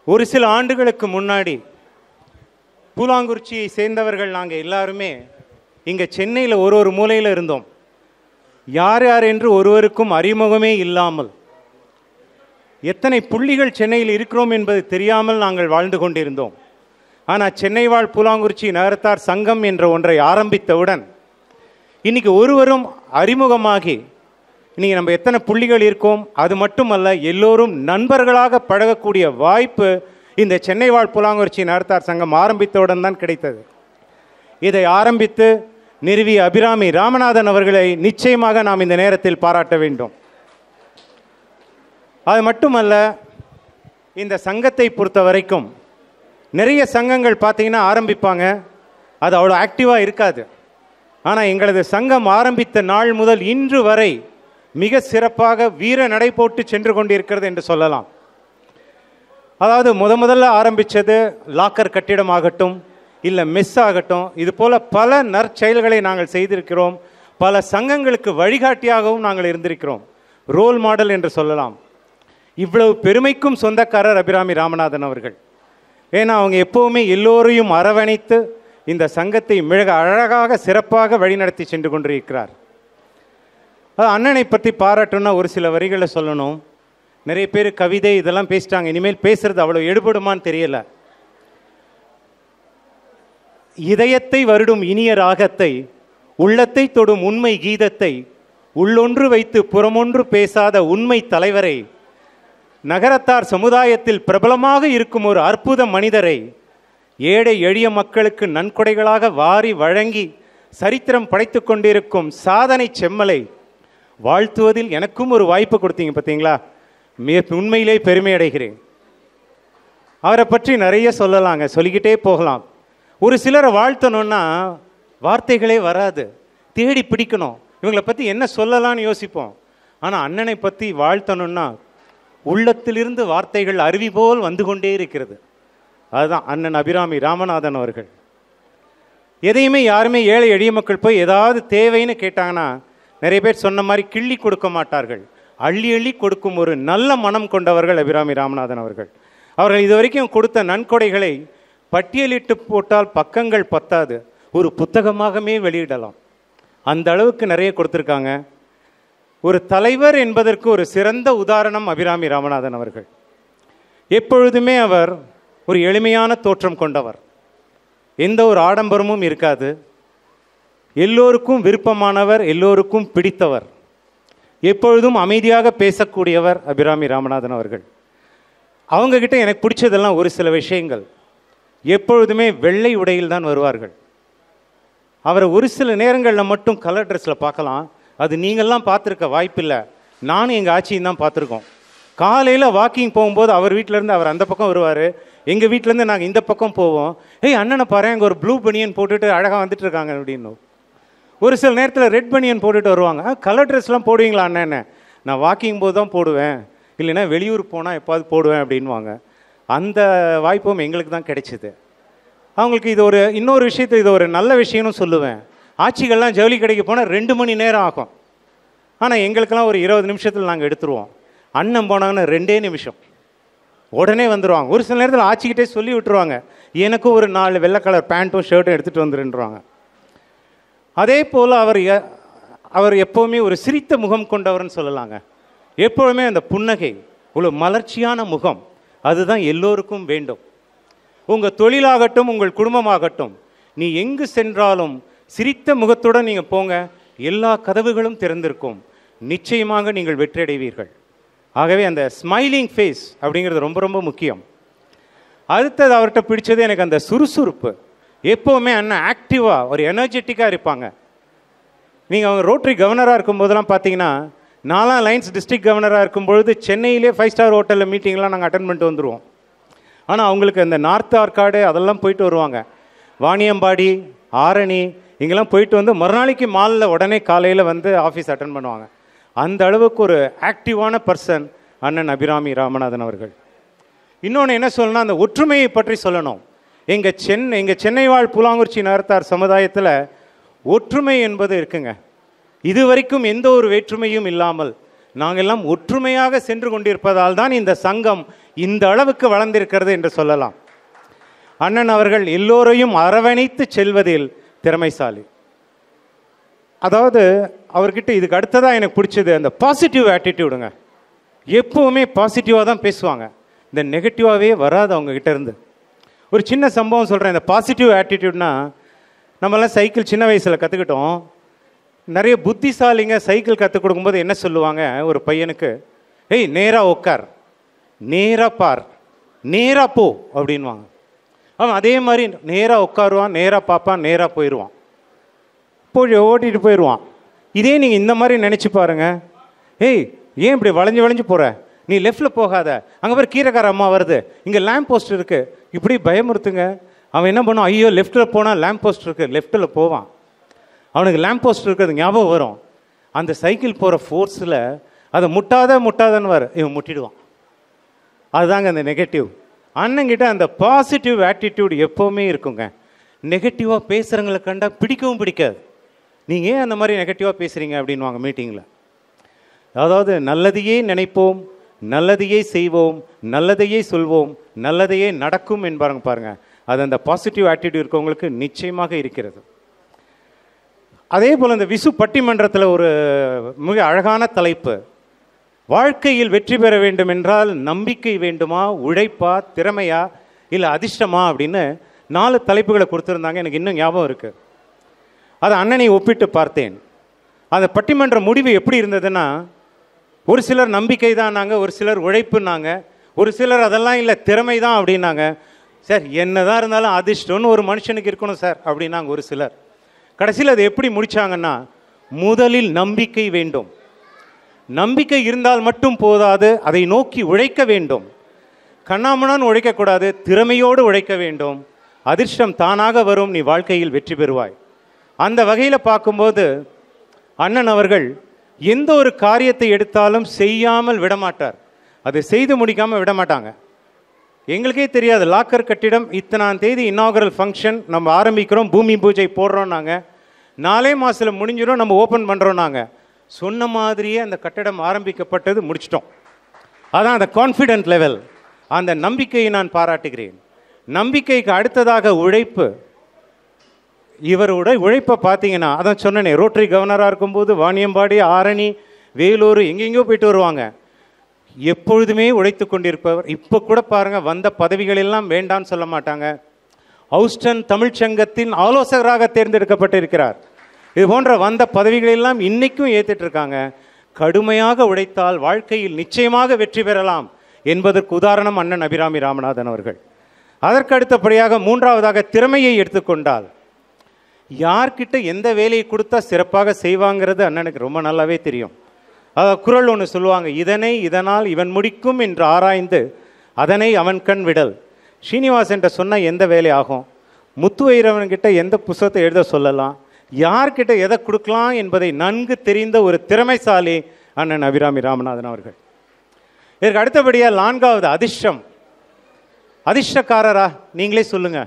Speaker 6: ஒரு சில ஆண்டுகளுக்கு முன்னாடி பூலாங்குறிச்சியை சேர்ந்தவர்கள் நாங்கள் எல்லாருமே இங்கே சென்னையில் ஒரு மூலையில் இருந்தோம். யார் யார் என்று ஒருவருக்கும் அறிமுகமே இல்லாமல், எத்தனை புள்ளிகள் சென்னையில் இருக்கிறோம் என்பது தெரியாமல் நாங்கள் வாழ்ந்து கொண்டிருந்தோம். ஆனால் சென்னை வாழ் பூலாங்குறிச்சி நகரத்தார் சங்கம் என்ற ஒன்றை ஆரம்பித்தவுடன் இன்னைக்கு ஒருவரும் அறிமுகமாகி, இன்னைக்கு நம்ம எத்தனை புள்ளிகள் இருக்கோம், அது மட்டுமல்ல எல்லோரும் நண்பர்களாக பழகக்கூடிய வாய்ப்பு இந்த சென்னை வாழ் பூலாங்குறிச்சி நகரத்தார் சங்கம் ஆரம்பித்தவுடன் தான் கிடைத்தது. இதை ஆரம்பித்து நிறுவிய அபிராமி ராமநாதன் அவர்களை நிச்சயமாக நாம் இந்த நேரத்தில் பாராட்ட வேண்டும். அது மட்டுமல்ல, இந்த சங்கத்தை பொறுத்த வரைக்கும் நிறைய சங்கங்கள் பார்த்தீங்கன்னா ஆரம்பிப்பாங்க, அது அவ்வளோ ஆக்டிவாக இருக்காது. ஆனால் எங்களது சங்கம் ஆரம்பித்த நாள் முதல் இன்று வரை மிக சிறப்பாக வீர நடை போட்டு சென்று கொண்டிருக்கிறது என்று சொல்லலாம். அதாவது முதல்ல ஆரம்பித்தது லாக்கர் கட்டிடம் ஆகட்டும், இல்லை மெஸ் ஆகட்டும், இது போல் பல நற்செயல்களை நாங்கள் செய்திருக்கிறோம். பல சங்கங்களுக்கு வழிகாட்டியாகவும் நாங்கள் இருந்திருக்கிறோம், ரோல் மாடல் என்று சொல்லலாம். இவ்வளவு பெருமைக்கும் சொந்தக்காரர் அபிராமி ராமநாதன் அவர்கள். ஏன்னா அவங்க எப்போவுமே எல்லோரையும் அரவணைத்து இந்த சங்கத்தை மிக அழகாக சிறப்பாக வழிநடத்தி சென்று கொண்டிருக்கிறார். அண்ணனை பற்றி பாராட்டணும்னா ஒரு சில வரிகளை சொல்லணும். நிறைய பேர் கவிதை இதெல்லாம் பேசிட்டாங்க, இனிமேல் பேசுறது அவ்வளோ எடுபடுமான்னு தெரியல. இதயத்தை வருடும் இனிய ராகத்தை, உள்ளத்தை தொடும் உண்மை கீதத்தை, உள்ளொன்று வைத்து புறமொன்று பேசாத உண்மை தலைவரை, நகரத்தார் சமுதாயத்தில் பிரபலமாக இருக்கும் ஒரு அற்புத மனிதரை, ஏழை எளிய மக்களுக்கு நன்கொடைகளாக வாரி வழங்கி சரித்திரம் படைத்து கொண்டிருக்கும் சாதனை செம்மலை வாழ்த்துவதில் எனக்கும் ஒரு வாய்ப்பு கொடுத்தீங்க பார்த்தீங்களா, உண்மையிலே பெருமை அடைகிறேன். அவரை பற்றி நிறைய சொல்லலாங்க, சொல்லிக்கிட்டே போகலாம். ஒரு சிலரை வாழ்த்தணும்னா வார்த்தைகளே வராது, தேடி பிடிக்கணும், இவங்களை பற்றி என்ன சொல்லலான்னு யோசிப்போம். ஆனால் அண்ணனை பற்றி வாழ்த்தணும்னா உள்ளத்திலிருந்து வார்த்தைகள் அருவி போல் வந்து கொண்டே இருக்கிறது. அதுதான் அண்ணன் அபிராமி ராமநாதன் அவர்கள். எதையுமே யாருமே ஏழை எளிய மக்கள் போய் ஏதாவது தேவைன்னு கேட்டாங்கன்னா நிறைய பேர் சொன்ன மாதிரி கிள்ளி கொடுக்க மாட்டார்கள், அள்ளி அள்ளி கொடுக்கும் ஒரு நல்ல மனம் கொண்டவர்கள் அபிராமி ராமநாதன் அவர்கள். அவர்கள் இதுவரைக்கும் கொடுத்த நன்கொடைகளை பட்டியலிட்டு போட்டால் பக்கங்கள் பத்தாது, ஒரு புத்தகமாகவே வெளியிடலாம். அந்த அளவுக்கு நிறைய கொடுத்துருக்காங்க. ஒரு தலைவர் என்பதற்கு ஒரு சிறந்த உதாரணம் அபிராமி ராமநாதன் அவர்கள். எப்பொழுதுமே அவர் ஒரு எளிமையான தோற்றம் கொண்டவர், எந்த ஒரு ஆடம்பரமும் இருக்காது, எல்லோருக்கும் விருப்பமானவர், எல்லோருக்கும் பிடித்தவர், எப்பொழுதும் அமைதியாக பேசக்கூடியவர் அபிராமி ராமநாதன் அவர்கள். அவங்கக்கிட்ட எனக்கு பிடிச்சதெல்லாம் ஒரு சில விஷயங்கள். எப்பொழுதுமே வெள்ளை உடையில் தான் வருவார்கள். அவரை ஒரு சில நேரங்களில் மட்டும் கலர் ட்ரெஸ்ஸில் பார்க்கலாம், அது நீங்கள்லாம் பார்த்துருக்க வாய்ப்பில்லை, நானும் எங்கள் ஆட்சியும் தான் பார்த்துருக்கோம். காலையில் வாக்கிங் போகும்போது அவர் வீட்டிலேருந்து அவர் அந்த பக்கம் வருவார், எங்கள் வீட்டிலேருந்து நாங்கள் இந்த பக்கம் போவோம். ஏய் அண்ணனை பாரு, அங்கே ஒரு ப்ளூ பனியன் போட்டுட்டு அழகாக வந்துட்டு இருக்காங்க அப்படின்னு. ஒரு சில நேரத்தில் ரெட் பனியன் போட்டுட்டு வருவாங்க. கலர் ட்ரெஸ்லாம் போடுவீங்களா அண்ணன்? நான் வாக்கிங் போது தான் போடுவேன், இல்லைன்னா வெளியூர் போனால் எப்பாவது போடுவேன் அப்படின்வாங்க. அந்த வாய்ப்பும் எங்களுக்கு தான் கிடைச்சிது. அவங்களுக்கு இது ஒரு இன்னொரு விஷயத்தை, இது ஒரு நல்ல விஷயம்னு சொல்லுவேன். ஆட்சிகள்லாம் ஜவுளி கடைக்கு போனால் 2 மணி நேரம் ஆகும், ஆனால் எங்களுக்கெல்லாம் ஒரு 20 நிமிஷத்தில் நாங்கள் எடுத்துருவோம். அண்ணன் போனாங்கன்னா 2 நிமிஷம் உடனே வந்துடுவாங்க. ஒரு சில நேரத்தில் ஆட்சிக்கிட்டே சொல்லி விட்டுருவாங்க, எனக்கும் ஒரு 4 வெள்ளை கலர் பேண்ட்டும் ஷர்ட்டும் எடுத்துகிட்டு வந்துருன்றாங்க. அதே போல் அவர் எப்போவுமே ஒரு சிரித்த முகம் கொண்டவர்னு சொல்லலாங்க. எப்பொழுதுமே அந்த புன்னகை, ஒரு மலர்ச்சியான முகம், அதுதான் எல்லோருக்கும் வேண்டும். உங்கள் தொழிலாகட்டும், உங்கள் குடும்பமாகட்டும், நீ எங்கு சென்றாலும் சிரித்த முகத்துடன் நீங்கள் போங்க, எல்லா கதவுகளும் திறந்திருக்கும், நிச்சயமாக நீங்கள் வெற்றியடைவீர்கள். ஆகவே அந்த ஸ்மைலிங் ஃபேஸ் அப்படிங்கிறது ரொம்ப ரொம்ப முக்கியம். அடுத்தது அவர்கிட்ட பிடிச்சது எனக்கு அந்த சுறுசுறுப்பு. எப்போவுமே அண்ணன் ஆக்டிவாக ஒரு எனர்ஜெட்டிக்காக இருப்பாங்க. நீங்கள் அவங்க ரோட்டரி கவர்னராக இருக்கும்போதெல்லாம் பார்த்தீங்கன்னா, நாலாம் லைன்ஸ் டிஸ்ட்ரிக்ட் கவர்னராக இருக்கும்பொழுது சென்னையிலே 5 ஸ்டார் ஹோட்டலில் மீட்டிங்லாம் நாங்கள் அட்டன் பண்ணிட்டு வந்துடுவோம். ஆனால் அவங்களுக்கு அந்த நார்த் ஆர்காடு அதெல்லாம் போயிட்டு வருவாங்க, வாணியம்பாடி, ஆரணி, இங்கெல்லாம் போயிட்டு வந்து மறுநாளைக்கு மாலில் உடனே காலையில் வந்து ஆஃபீஸ் அட்டன் பண்ணுவாங்க. அந்த அளவுக்கு ஒரு ஆக்டிவான பர்சன் அண்ணன் அபிராமி ராமநாதன் அவர்கள். இன்னொன்று என்ன சொல்லணும்னா, அந்த ஒற்றுமையை பற்றி சொல்லணும். எங்கள் சென்னை வாழ் பூலாங்குறிச்சி நகரத்தார் சமுதாயத்தில் ஒற்றுமை என்பது இருக்குங்க. இதுவரைக்கும் எந்த ஒரு வேற்றுமையும் இல்லாமல் நாங்கள் எல்லாம் ஒற்றுமையாக சென்று கொண்டிருப்பதால் தான் இந்த சங்கம் இந்த அளவுக்கு வளர்ந்திருக்கிறது என்று சொல்லலாம். அண்ணன் அவர்கள் எல்லோரையும் அரவணைத்து செல்வதில் திறமைசாலி. அதாவது அவர்கிட்ட இதுக்கு அடுத்ததாக எனக்கு பிடிச்சது அந்த பாசிட்டிவ் ஆட்டிடியூடுங்க. எப்போவுமே பாசிட்டிவாக தான் பேசுவாங்க, இந்த நெகட்டிவாகவே வராது அவங்கக்கிட்ட இருந்து. ஒரு சின்ன சம்பவம் சொல்கிறேன். இந்த பாசிட்டிவ் ஆட்டிடியூட்னா, நம்மளாம் சைக்கிள் சின்ன வயசில் கற்றுக்கிட்டோம். நிறைய புத்திசாலிங்க சைக்கிள் கற்றுக் கொடுக்கும்போது என்ன சொல்லுவாங்க, ஒரு பையனுக்கு, ஏய் நேராக உட்கார், நேராக பார், நேராக போ அப்படின்வாங்க. அவன் அதே மாதிரி நேராக உட்காருவான், நேராக பார்ப்பான், நேராக போயிடுவான், போய் ஓட்டிகிட்டு போயிடுவான். இதே நீங்கள் இந்த மாதிரி நினச்சி பாருங்க, ஏய் ஏன் இப்படி வளைஞ்சு வளைஞ்சு போகிற, நீ லெஃப்டில் போகாத, அங்கே பாரு கீரைக்கார அம்மா வருது, இங்கே லேம்ப் போஸ்ட் இருக்குது, இப்படி பயமுறுத்துங்க. அவன் என்ன பண்ணுவான், ஐயோ லெஃப்ட்டில் போனால் லேம்ப் போஸ்ட் இருக்குது, லெஃப்ட்டில் போவான். அவனுக்கு லேம்ப் போஸ்ட் இருக்கிறது ஞாபகம் வரும். அந்த சைக்கிள் போகிற ஃபோர்ஸில் அதை முட்டாதன்னு வர இவன் முட்டிடுவான். அதுதாங்க அந்த நெகட்டிவ். அண்ணங்கிட்ட அந்த பாசிட்டிவ் ஆட்டிடியூட் எப்போவுமே இருக்குங்க. நெகட்டிவாக பேசுகிறவங்களை கண்டா பிடிக்கவும் பிடிக்காது. நீங்கள் ஏன் அந்த மாதிரி நெகட்டிவாக பேசுகிறீங்க அப்படின்வாங்க மீட்டிங்கில். அதாவது நல்லதையே நினைப்போம், நல்லதையே செய்வோம், நல்லதையே சொல்வோம், நல்லதையே நடக்கும் என்பாருங்க பாருங்கள். அது அந்த பாசிட்டிவ் ஆட்டிடியூட் இருக்கவங்களுக்கு நிச்சயமாக இருக்கிறது. அதே போல் இந்த விசு பட்டிமன்றத்தில் ஒரு மிக அழகான தலைப்பு, வாழ்க்கையில் வெற்றி பெற வேண்டும் என்றால் நம்பிக்கை வேண்டுமா, உழைப்பா, திறமையா, இல்லை அதிர்ஷ்டமா அப்படின்னு 4 தலைப்புகளை கொடுத்துருந்தாங்க. எனக்கு இன்னும் ஞாபகம் இருக்குது. அதை அண்ணனை ஒப்பிட்டு பார்த்தேன். அந்த பட்டிமன்ற முடிவு எப்படி இருந்ததுன்னா, ஒரு சிலர் நம்பிக்கை தான்னாங்க, ஒரு சிலர் உழைப்புன்னாங்க, ஒரு சிலர் அதெல்லாம் இல்லை திறமை தான் அப்படின்னாங்க. சார் என்னதான் இருந்தாலும் அதிர்ஷ்டம்னு ஒரு மனுஷனுக்கு இருக்கணும் சார் அப்படின்னாங்க ஒரு சிலர். கடைசியில் அது எப்படி முடிச்சாங்கன்னா, முதலில் நம்பிக்கை வேண்டும், நம்பிக்கை இருந்தால் மட்டும் போதாது, அதை நோக்கி உழைக்க வேண்டும், கண்ணாமண்ணான்னு உழைக்கக்கூடாது, திறமையோடு உழைக்க வேண்டும், அதிர்ஷ்டம் தானாக வரும், நீ வாழ்க்கையில் வெற்றி பெறுவாய். அந்த வகையில் பார்க்கும்போது அண்ணன் அவர்கள் எந்த ஒரு காரியத்தை எடுத்தாலும் செய்யாமல் விடமாட்டார், அதை செய்து முடிக்காமல் விடமாட்டாங்க. எங்களுக்கே தெரியாது, லாக்கர் கட்டிடம் இத்தனாம் தேதி இன்னாகரல் ஃபங்க்ஷன் நம்ம ஆரம்பிக்கிறோம், பூமி பூஜை போடுறோம், நாங்கள் 4 மாதத்தில் முடிஞ்சிடும், நம்ம ஓப்பன் பண்ணுறோம். நாங்கள் சொன்ன மாதிரியே அந்த கட்டடம் ஆரம்பிக்கப்பட்டது, முடிச்சிட்டோம். அதான் அந்த கான்ஃபிடென்ட் லெவல், அந்த நம்பிக்கையை நான் பாராட்டுகிறேன். நம்பிக்கைக்கு அடுத்ததாக உழைப்பு. இவரோட உழைப்பை பார்த்தீங்கன்னா, அதான் சொன்னேனே, ரோட்டரி கவர்னராக இருக்கும்போது வாணியம்பாடி, ஆரணி, வேலூர் எங்கெங்கேயோ போயிட்டு வருவாங்க. எப்பொழுதுமே உழைத்து கொண்டிருப்பவர். இப்போ கூட பாருங்கள், வந்த பதவிகளெல்லாம் வேண்டான்னு சொல்ல மாட்டாங்க. ஹவுஸ்டன் தமிழ்ச்சங்கத்தின் ஆலோசகராக தேர்ந்தெடுக்கப்பட்டிருக்கிறார். இது போன்ற வந்த பதவிகளெல்லாம் இன்றைக்கும் ஏற்றுட்டு இருக்காங்க. கடுமையாக உழைத்தால் வாழ்க்கையில் நிச்சயமாக வெற்றி பெறலாம் என்பதற்கு உதாரணம் அண்ணன் அபிராமி ராமநாதன் அவர்கள். அதற்கு அடுத்தபடியாக 3வதாக திறமையை எடுத்துக்கொண்டால், யார்கிட்ட எந்த வேலையை கொடுத்தா சிறப்பாக செய்வாங்கிறது அண்ணனுக்கு ரொம்ப நல்லாவே தெரியும். குறள் ஒன்று சொல்லுவாங்க, இதனால் இவன் முடிக்கும் என்று ஆராய்ந்து அதனை அவன் கண் விடல். ஸ்ரீனிவாசன்கிட்ட சொன்னால் எந்த வேலை ஆகும், முத்துவைரவன்கிட்ட எந்த புத்தகத்தை எழுத சொல்லலாம், யார்கிட்ட எதை கொடுக்கலாம் என்பதை நன்கு தெரிந்த ஒரு திறமைசாலி அண்ணன் அபிராமி ராமநாதன் அவர்கள். இதற்கு அடுத்தபடியாக 4வது அதிர்ஷ்டம். அதிர்ஷ்டக்காரரா? நீங்களே சொல்லுங்க,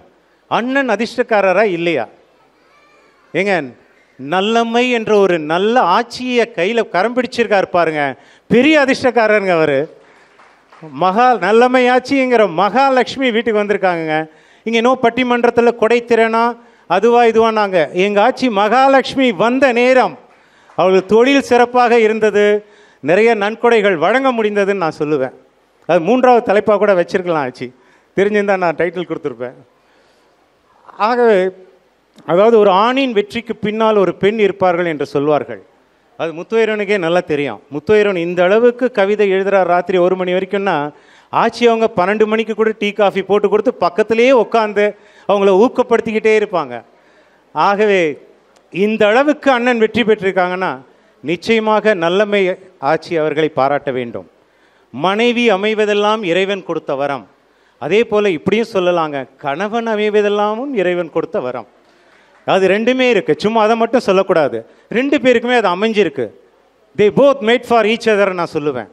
Speaker 6: அண்ணன் அதிர்ஷ்டக்காரரா இல்லையா? ஏங்க, நல்லம்மை என்ற ஒரு நல்ல ஆட்சியை கையில் கரம் பிடிச்சிருக்காரு பாருங்க, பெரிய அதிர்ஷ்டக்காரருங்க அவர். நல்லம்மை ஆட்சிங்கிற மகாலட்சுமி வீட்டுக்கு வந்திருக்காங்க. இங்கே இன்னும் பட்டிமன்றத்தில் கொடைத்திறனா அதுவா இதுவா, நாங்கள் எங்கள் ஆட்சி மகாலட்சுமி வந்த நேரம் அவர்கள் தொழில் சிறப்பாக இருந்தது, நிறைய நன்கொடைகள் வழங்க முடிந்ததுன்னு நான் சொல்லுவேன். அது 3வது தலைப்பாக கூட வச்சிருக்கலாம், ஆட்சி தெரிஞ்சிருந்தால் நான் டைட்டில் கொடுத்துருப்பேன். ஆகவே அதாவது ஒரு ஆணின் வெற்றிக்கு பின்னால் ஒரு பெண் இருப்பார்கள் என்று சொல்வார்கள். அது முத்துவைரனுக்கே நல்லா தெரியும். முத்துவைரன் இந்த அளவுக்கு கவிதை எழுதுகிறார் ராத்திரி 1 மணி வரைக்கும்னா, ஆட்சி அவங்க 12 மணிக்கு கூட டீ காஃபி போட்டு கொடுத்து பக்கத்திலேயே உட்காந்து அவங்கள ஊக்கப்படுத்திக்கிட்டே இருப்பாங்க. ஆகவே இந்த அளவுக்கு அண்ணன் வெற்றி பெற்றிருக்காங்கன்னா நிச்சயமாக நல்லம்மை ஆட்சி அவர்களை பாராட்ட வேண்டும். மனைவி அமைவதெல்லாம் இறைவன் கொடுத்த வரம். அதே போல் இப்படியும் சொல்லலாங்க, கணவன் அமைவதெல்லாமும் இறைவன் கொடுத்த வரம். அது 2மே இருக்குது, சும்மா அதை மட்டும் சொல்லக்கூடாது. 2 பேருக்குமே அது அமைஞ்சிருக்கு. They both made for each other நான் சொல்லுவேன்.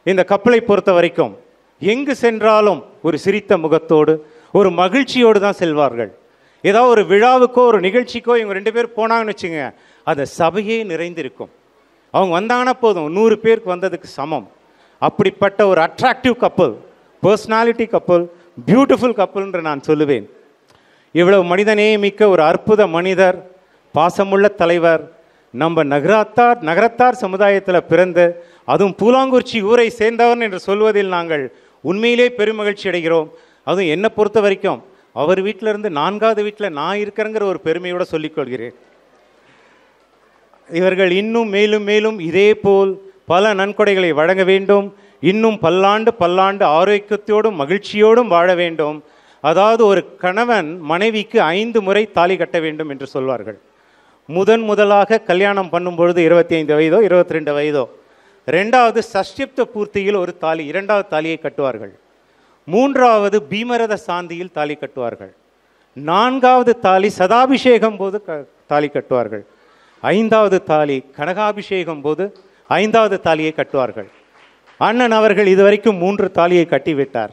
Speaker 6: இந்த கப்பலை பொறுத்த வரைக்கும் எங்கு சென்றாலும் ஒரு சிரித்த முகத்தோடு ஒரு மகிழ்ச்சியோடு தான் செல்வார்கள். ஏதாவது ஒரு விழாவுக்கோ ஒரு நிகழ்ச்சிக்கோ இவங்க 2 பேர் போனாங்கன்னு வச்சுங்க, அந்த சபையே நிறைந்திருக்கும். அவங்க வந்தாங்கன்னா போதும், 100 பேருக்கு வந்ததுக்கு சமம். அப்படிப்பட்ட ஒரு அட்ராக்டிவ் கப்பல், பர்சனாலிட்டி கப்பல், பியூட்டிஃபுல் கப்பல் என்று நான் சொல்லுவேன். இவ்வளவு மனிதநேயமிக்க ஒரு அற்புத மனிதர், பாசமுள்ள தலைவர், நம்ம நகரத்தார் சமுதாயத்தில் பிறந்து அதுவும் பூலாங்குறிச்சி ஊரை சேர்ந்தவன் என்று சொல்வதில் நாங்கள் உண்மையிலே பெருமகிழ்ச்சி அடைகிறோம். அதுவும் என்னை பொறுத்த வரைக்கும் அவர் வீட்டில் இருந்து 4வது வீட்டில் நான் இருக்கிறேங்கிற ஒரு பெருமையோடு சொல்லிக்கொள்கிறேன். இவர்கள் இன்னும் மேலும் மேலும் இதே போல் பல நன்கொடைகளை வழங்க வேண்டும். இன்னும் பல்லாண்டு ஆரோக்கியத்தோடும் மகிழ்ச்சியோடும் வாழ வேண்டும். அதாவது ஒரு கணவன் மனைவிக்கு 5 முறை தாலி கட்ட வேண்டும் என்று சொல்வார்கள். முதலாக கல்யாணம் பண்ணும்பொழுது 25 வயதோ 22 வயதோ, 2வது சஷ்டிப்த பூர்த்தியில் ஒரு தாலி 2வது தாலியை கட்டுவார்கள். 3வது பீமரத சாந்தியில் தாலி கட்டுவார்கள். 4வது தாலி சதாபிஷேகம் போது தாலி கட்டுவார்கள். 5வது தாலி கனகாபிஷேகம் போது 5வது தாலியை கட்டுவார்கள். அண்ணன் அவர்கள் இதுவரைக்கும் 3 தாலியை கட்டிவிட்டார்.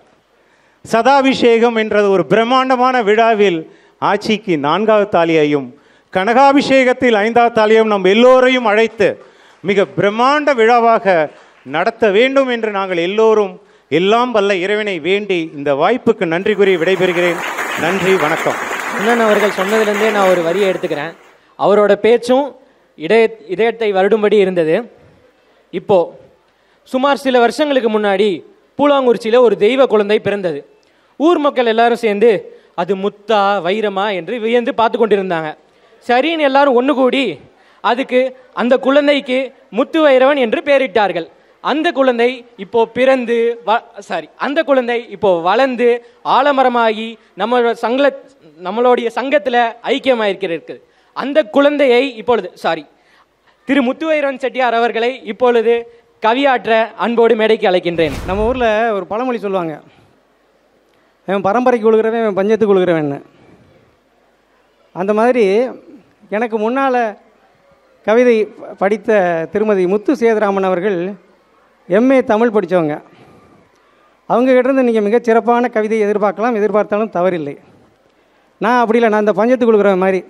Speaker 6: சதாபிஷேகம் என்றது ஒரு பிரம்மாண்டமான விழாவில் ஆட்சிக்கு 4வது தாலியையும் கனகாபிஷேகத்தில் 5வது தாலியையும் நம் எல்லோரையும் அழைத்து மிக பிரம்மாண்ட விழாவாக நடத்த வேண்டும் என்று நாங்கள் எல்லோரும் எல்லாம் வல்ல இறைவனை வேண்டி இந்த வாய்ப்புக்கு நன்றி கூறி விடைபெறுகிறேன். நன்றி, வணக்கம்.
Speaker 10: அண்ணன் அவர்கள் சொன்னதிலிருந்தே நான் ஒரு வரியை எடுத்துக்கிறேன். அவரோட பேச்சும் இதயத்தை வருடும்படி இருந்தது. இப்போ சுமார் சில வருஷங்களுக்கு முன்னாடி பூலாங்குறிச்சியில் ஒரு தெய்வ குழந்தை பிறந்தது. ஊர் மக்கள் எல்லாரும் சேர்ந்து அது முத்தா வைரமா என்று வியந்து பார்த்து கொண்டிருந்தாங்க. சரின்னு எல்லாரும் ஒன்று கூடி அதுக்கு அந்த குழந்தைக்கு முத்து வைரவன் என்று பெயரிட்டார்கள். அந்த குழந்தை இப்போ பிறந்து அந்த குழந்தை இப்போ வளர்ந்து ஆலமரமாகி நம்மளுடைய சங்கத்தில் ஐக்கியமாயிருக்கிறது. அந்த குழந்தையை இப்பொழுது திரு முத்துவைரவன் செட்டியார் அவர்களை இப்பொழுது கவியாற்ற அன்போடு மேடைக்கு அழைக்கின்றேன்.
Speaker 7: நம்ம ஊரில் ஒரு பழமொழி சொல்லுவாங்க, அவன் பரம்பரைக்கு உழுகிறவன் அவன் பஞ்சத்துக்கு உழுகிறவன். அந்த மாதிரி எனக்கு முன்னால் கவிதை படித்த திருமதி முத்து சேதுராமன் அவர்கள் எம்ஏ தமிழ் படித்தவங்க. அவங்ககிட்டருந்து நீங்கள் மிகச்சிறப்பான கவிதை எதிர்பார்த்தாலும் தவறில்லை. நான் அப்படி இல்லை, நான் இந்த பஞ்சத்துக்கு உழுகிறவன் மாதிரி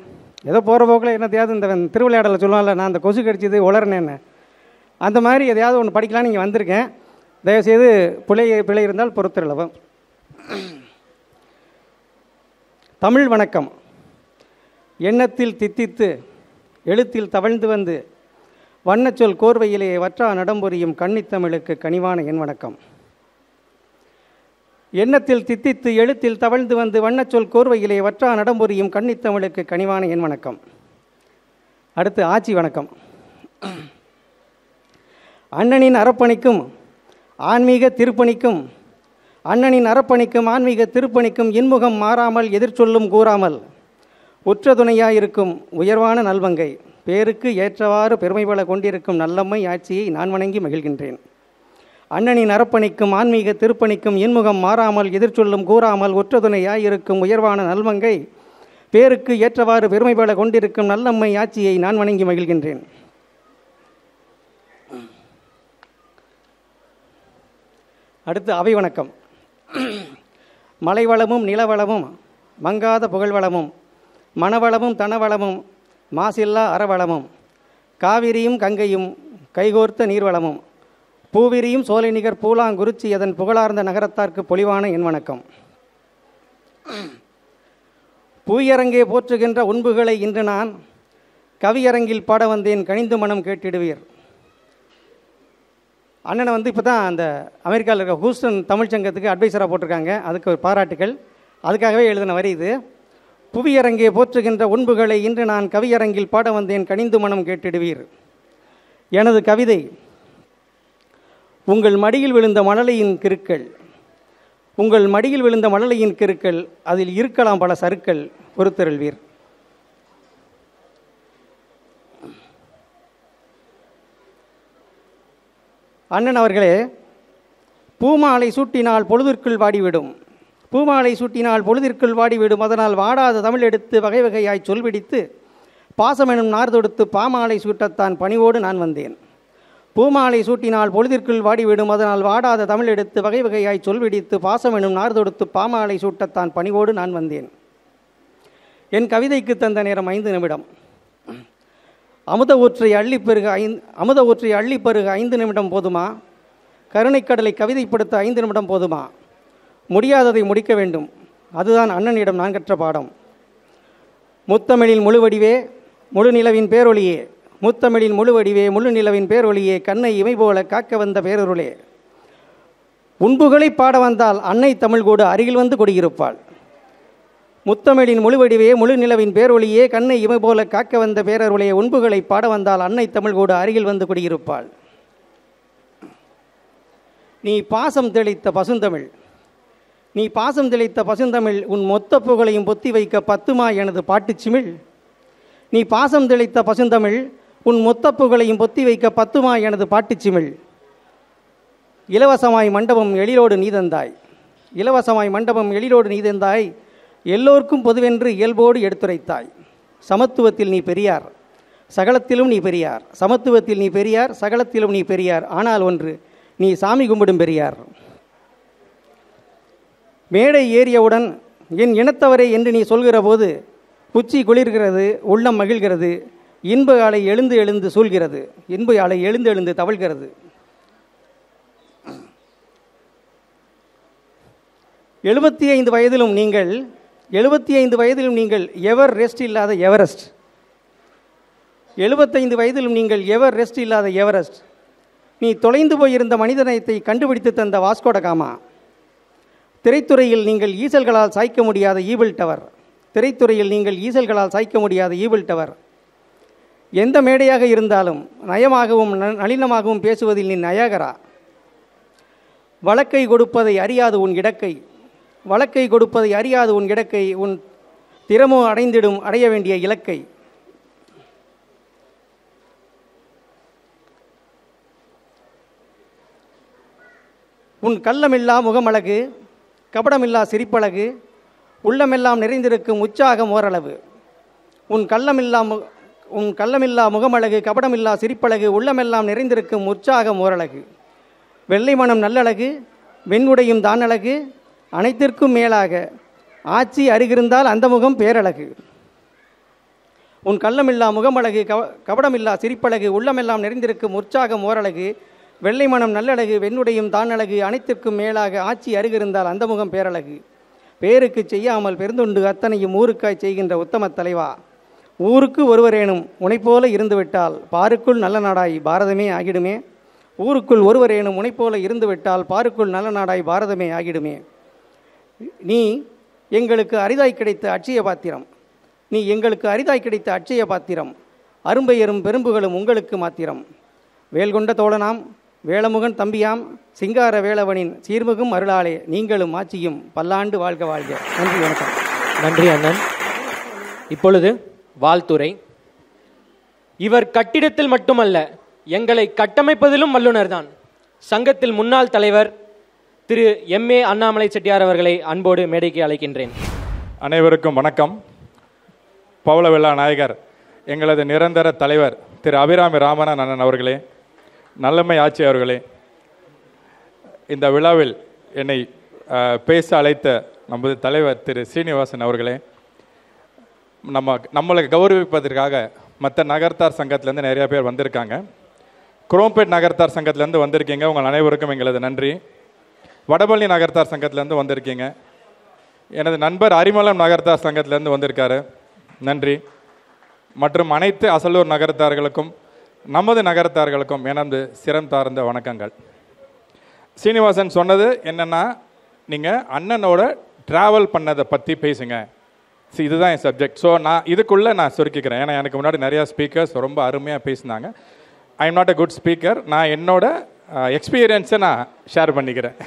Speaker 7: ஏதோ போகிற போக்கில் என்னத்தையாவது இந்த திருவிளையாடலை சொல்லுவாங்கல்ல, நான் அந்த கொசு கடிச்சது உளர்னேன்னு, அந்த மாதிரி எதையாவது ஒன்று படிக்கலான்னு இங்கே வந்திருக்கேன். தயவுசெய்து பிழை இருந்தால் பொறுத்திருளவும். தமிழ் வணக்கம். எண்ணத்தில் தித்தித்து எழுத்தில் தவழ்ந்து வந்து வண்ணச்சொல் கோர்வையிலே வற்றா நடம்பொறியும் கன்னித்தமிழுக்கு கனிவான என் வணக்கம். எண்ணத்தில் தித்தித்து எழுத்தில் தவழ்ந்து வந்து வண்ணச்சொல் கோர்வையிலே வற்றா நடம்பொறியும் கன்னித்தமிழுக்கு கனிவான என் வணக்கம். அடுத்து ஆட்சி வணக்கம். அண்ணனின் அறப்பணிக்கும் ஆன்மீக திருப்பணிக்கும் ஆன்மீக திருப்பணிக்கும் இன்முகம் மாறாமல் எதிர்ச்சொல்லும் கூறாமல் உற்ற துணையாயிருக்கும் உயர்வான நல்வங்கை பேருக்கு ஏற்றவாறு பெருமைபல கொண்டிருக்கும் நல்லம்மை ஆட்சியை நான் வணங்கி மகிழ்கின்றேன். அண்ணனின் அறப்பணிக்கும் ஆன்மீக திருப்பணிக்கும் இன்முகம் மாறாமல் எதிர்ச்சொல்லும் கூறாமல் உற்ற துணையாயிருக்கும் உயர்வான நல்வங்கை பேருக்கு ஏற்றவாறு பெருமைபல கொண்டிருக்கும் நல்லம்மை ஆட்சியை நான் வணங்கி மகிழ்கின்றேன். அடுத்து அவை வணக்கம். மலைவளமும் நிலவளமும் மங்காத புகழ்வளமும் மணவளமும் தனவளமும் மாசில்லா அறவளமும் காவிரியும் கங்கையும் கைகோர்த்த நீர்வளமும் பூவிரியும் சோலை நிகர் பூலாங்குறிச்சி அதன் புகழார்ந்த நகரத்தார்க்கு பொலிவான என் வணக்கம். பூயரங்கே போற்றுகின்ற உண்புகளை இன்று நான் கவியரங்கில் பாட வந்தேன் கனிந்து மனம் கேட்டிடுவீர். அண்ணனை இப்போ தான் அந்த அமெரிக்காவில் இருக்க ஹூஸ்டன் தமிழ்ச்சங்கத்துக்கு அட்வைசராக போட்டிருக்காங்க. அதுக்கு ஒரு பாராட்டுகள். அதுக்காகவே எழுதின வரி இது. புவியரங்கே போற்றுகின்ற உண்புகளை இன்று நான் கவியரங்கில் பாட வந்தேன் கனிந்து மனம் கேட்டிடுவீர். எனது கவிதை உங்கள் மடியில் விழுந்த மழலையின் கிருக்கள். உங்கள் மடியில் விழுந்த மழலையின் கிருக்கள், அதில் இருக்கலாம் பல சருக்கள், பொறுத்தருள்வீர். அண்ணன் அவர்களே, பூமாலை சூட்டினால் பொழுதிற்குள் வாடிவிடும். பூமாலை சூட்டினால் பொழுதிற்குள் வாடிவிடும். அதனால் வாடாத தமிழ் எடுத்து வகை வகையாய் சொல்பிடித்து பாசமெனும் நார் தொடுத்து பாமாலை சூட்டத்தான் பணிவோடு நான் வந்தேன். பூமாலை சூட்டினால் பொழுதிற்குள் வாடிவிடும். அதனால் வாடாத தமிழ் எடுத்து வகை வகையாய் சொல்பிடித்து பாசமெனும் நார் தொடுத்து பாமாலை சூட்டத்தான் பணிவோடு நான் வந்தேன். என் கவிதைக்கு தந்த நேரம் 5 நிமிடம். அமுத ஊற்றை அள்ளிப்பருக 5 நிமிடம் போதுமா? கருணைக்கடலை கவிதைப்படுத்த 5 நிமிடம் போதுமா? முடியாததை முடிக்க வேண்டும். அதுதான் அண்ணனிடம் நான் கற்ற பாடம். முத்தமிழில் முழுவடிவே, முழு நிலவின் பேரொழியே, முத்தமிழின் முழு வடிவே முழு நிலவின் பேரொழியே கண்ணை இமை போல காக்க வந்த பேரருளே. உண்புகளை பாட வந்தால் அன்னை தமிழ்கோடு அருகில் வந்து கொடியிருப்பாள். முத்தமிழின் முழு வடிவே முழு நிலவின் பேரொழியே கண்ணை இமை போல காக்க வந்த பேரருளே. உண்புகளை பாட வந்தால் அன்னை தமிழ்கோடு அருகில் வந்து கொடியிருப்பாள். நீ பாசம் தெளித்த பசுந்தமிழ், நீ பாசம் தெளித்த பசுந்தமிழ், உன் மொத்த புகழையும் பொத்தி வைக்க பத்துமா எனது பாட்டுச்சிமிழ். நீ பாசம் தெளித்த பசுந்தமிழ், உன் மொத்த புகழையும் பொத்தி வைக்க பத்துமா எனது பாட்டுச்சிமிழ். இலவசமாய் மண்டபம் எழிலோடு நீதந்தாய், இலவசமாய் மண்டபம் எழிலோடு நீதந்தாய். எல்லோருக்கும் பொதுவென்று இயல்போடு எடுத்துரைத்தாய். சமத்துவத்தில் நீ பெரியார், சகலத்திலும் நீ பெரியார். சமத்துவத்தில் நீ பெரியார், சகலத்திலும் நீ பெரியார். ஆனால் ஒன்று, நீ சாமி கும்பிடும் பெரியார். மேடை ஏறியவுடன் என் இனத்தவரே என்று நீ சொல்கிற போது உச்சி குளிர்கிறது, உள்ளம் மகிழ்கிறது, இன்ப அலை எழுந்து எழுந்து சூழ்கிறது, இன்ப அலை எழுந்து எழுந்து தவழ்கிறது. 75 வயதிலும் நீங்கள் 75 வயதிலும் நீங்கள் எவர் ரெஸ்ட் இல்லாத எவரெஸ்ட். 75 வயதிலும் நீங்கள் எவர் ரெஸ்ட் இல்லாத எவரெஸ்ட். நீ தொலைந்து போயிருந்த மனிதநேயத்தை கண்டுபிடித்து தந்த வாஸ்கோட காமா. திரைத்துறையில் நீங்கள் ஈசல்களால் சாய்க்க முடியாத ஈபிள் டவர். திரைத்துறையில் நீங்கள் ஈசல்களால் சாய்க்க முடியாத ஈபிள் டவர். எந்த மேடையாக இருந்தாலும் நயமாகவும் நளினமாகவும் பேசுவதில் நீ நயாகரா. வழக்கை கொடுப்பதை அறியாது உன் இடக்கை, வழக்கை கொடுப்பதை அறியாது உன் இடக்கை, உன் திறமோ அடைந்திடும் அடைய வேண்டிய இலக்கை. உன் கள்ளமில்லா முகமழகு, கபடமில்லா சிரிப்பழகு, உள்ளமெல்லாம் நிறைந்திருக்கும் உற்சாகம் ஓரளவு. உன் கள்ளமில்லா முகமழகு, கபடமில்லா சிரிப்பழகு, உள்ளமெல்லாம் நிறைந்திருக்கும் உற்சாகம் ஓரழகு. வெள்ளை மனம் நல்லழகு, வெண்ணுடையும் தானழகு, அனைத்திற்கும் மேலாக ஆட்சி அருகிருந்தால் அந்த முகம் பேரழகு. உன் கள்ளமில்லா முகமழகு, கபடமில்லா சிரிப்பழகு, உள்ளமெல்லாம் நிறைந்திருக்கும் உற்சாகம் ஓரழகு. வெள்ளை மனம் நல்லழகு, வெண்ணுடையும் தானழகு, அனைத்திற்கும் மேலாக ஆட்சி அருகிருந்தால் அந்த முகம் பேரழகு. பேருக்கு செய்யாமல் பெருந்துண்டு அத்தனையும் ஊருக்காய் செய்கின்ற உத்தம தலைவா. ஊருக்கு ஒருவரேனும் உனைப்போல இருந்துவிட்டால் பாருக்குள் நல்ல நாடாய் பாரதமே ஆகிடுமே. ஊருக்குள் ஒருவரேனும் உனைப்போல இருந்துவிட்டால் பாருக்குள் நல்ல நாடாய் பாரதமே ஆகிடுமே. நீ எங்களுக்கு அரிதாய் கிடைத்த அட்சய பாத்திரம், நீ எங்களுக்கு அரிதாய் கிடைத்த அட்சய பாத்திரம். அரும்பெயரும் பெரும்புகளும் உங்களுக்கு மாத்திரம். வேல்கொண்ட தோழனாம் வேளமுகன் தம்பியாம் சிங்கார வேளவனின் சீர்மிகும் அருளாலே நீங்களும் ஆட்சியும் பல்லாண்டு வாழ்க வாழ்க. நன்றி, வணக்கம்.
Speaker 10: நன்றி அண்ணன். இப்பொழுது வாழ்த்துரை. இவர் கட்டிடத்தில் மட்டுமல்ல, எங்களை கட்டமைப்பதிலும் வல்லுநர் தான். சங்கத்தில் முன்னாள் தலைவர் திரு எம்.ஏ. அண்ணாமலை செட்டியார் அவர்களை அன்போடு மேடைக்கு அழைக்கின்றேன்.
Speaker 8: அனைவருக்கும் வணக்கம். பவளவிழா நாயகர் எங்களது நிரந்தர தலைவர் திரு அபிராமி ராமநாதன் அண்ணன் அவர்களே, நல்லம்மை ஆட்சி அவர்களே, இந்த விழாவில் என்னை பேச அழைத்த நமது தலைவர் திரு சீனிவாசன் அவர்களே, நம்மளை கௌரவிப்பதற்காக மற்ற நகர்த்தார் சங்கத்திலேருந்து நிறைய பேர் வந்திருக்காங்க. குரோம்பேட் நகர்த்தார் சங்கத்திலேருந்து வந்திருக்கீங்க, உங்கள் அனைவருக்கும் எங்களது நன்றி. வடபழனி நகர்த்தார் சங்கத்திலேருந்து வந்திருக்கீங்க. எனது நண்பர் அரிமளம் நகர்த்தார் சங்கத்திலேருந்து வந்திருக்காரு, நன்றி. மற்றும் அனைத்து அசலூர் நகரத்தார்களுக்கும் நமது நகரத்தார்களுக்கும் எனது சிரம் தார்ந்த வணக்கங்கள். சீனிவாசன் சொன்னது என்னென்னா, நீங்கள் அண்ணனோட ட்ராவல் பண்ணதை பற்றி பேசுங்க. இதுதான் என் சப்ஜெக்ட். ஸோ இதுக்குள்ளே நான் சுருக்கிக்கிறேன். ஏன்னா எனக்கு முன்னாடி நிறையா ஸ்பீக்கர்ஸ் ரொம்ப அருமையாக பேசினாங்க. I am not a good speaker. நான் என்னோட எக்ஸ்பீரியன்ஸை நான் ஷேர் பண்ணிக்கிறேன்.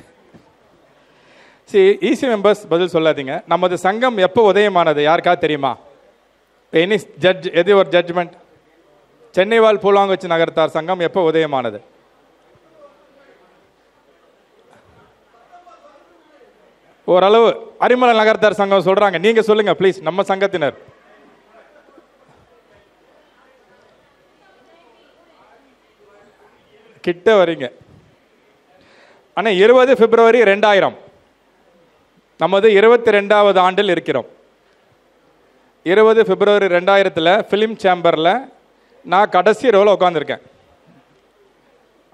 Speaker 8: ஈசி மெம்பர்ஸ் பதில் சொல்லாதீங்க. நமது சங்கம் எப்போ உதயமானது யாருக்காவது தெரியுமா? எனி ஜட்ஜ், எது ஒரு ஜட்ஜ்மெண்ட்? சென்னை வாழ் பூலாங்குச்சி நகரத்தார் சங்கம் எப்போ உதயமானது? ஓரளவு அரிமள நகரத்தார் சங்கம் சொல்றாங்க. நீங்க சொல்லுங்க ப்ளீஸ், நம்ம சங்கத்தினர். கிட்ட வரீங்க. ஆனால் 20 பிப்ரவரி 2000 நமது 22வது ஆண்டில் இருக்கிறோம். 20 பிப்ரவரி 2000 ஃபிலிம் சேம்பரில் நான் கடைசி ரோவில் உட்காந்துருக்கேன்.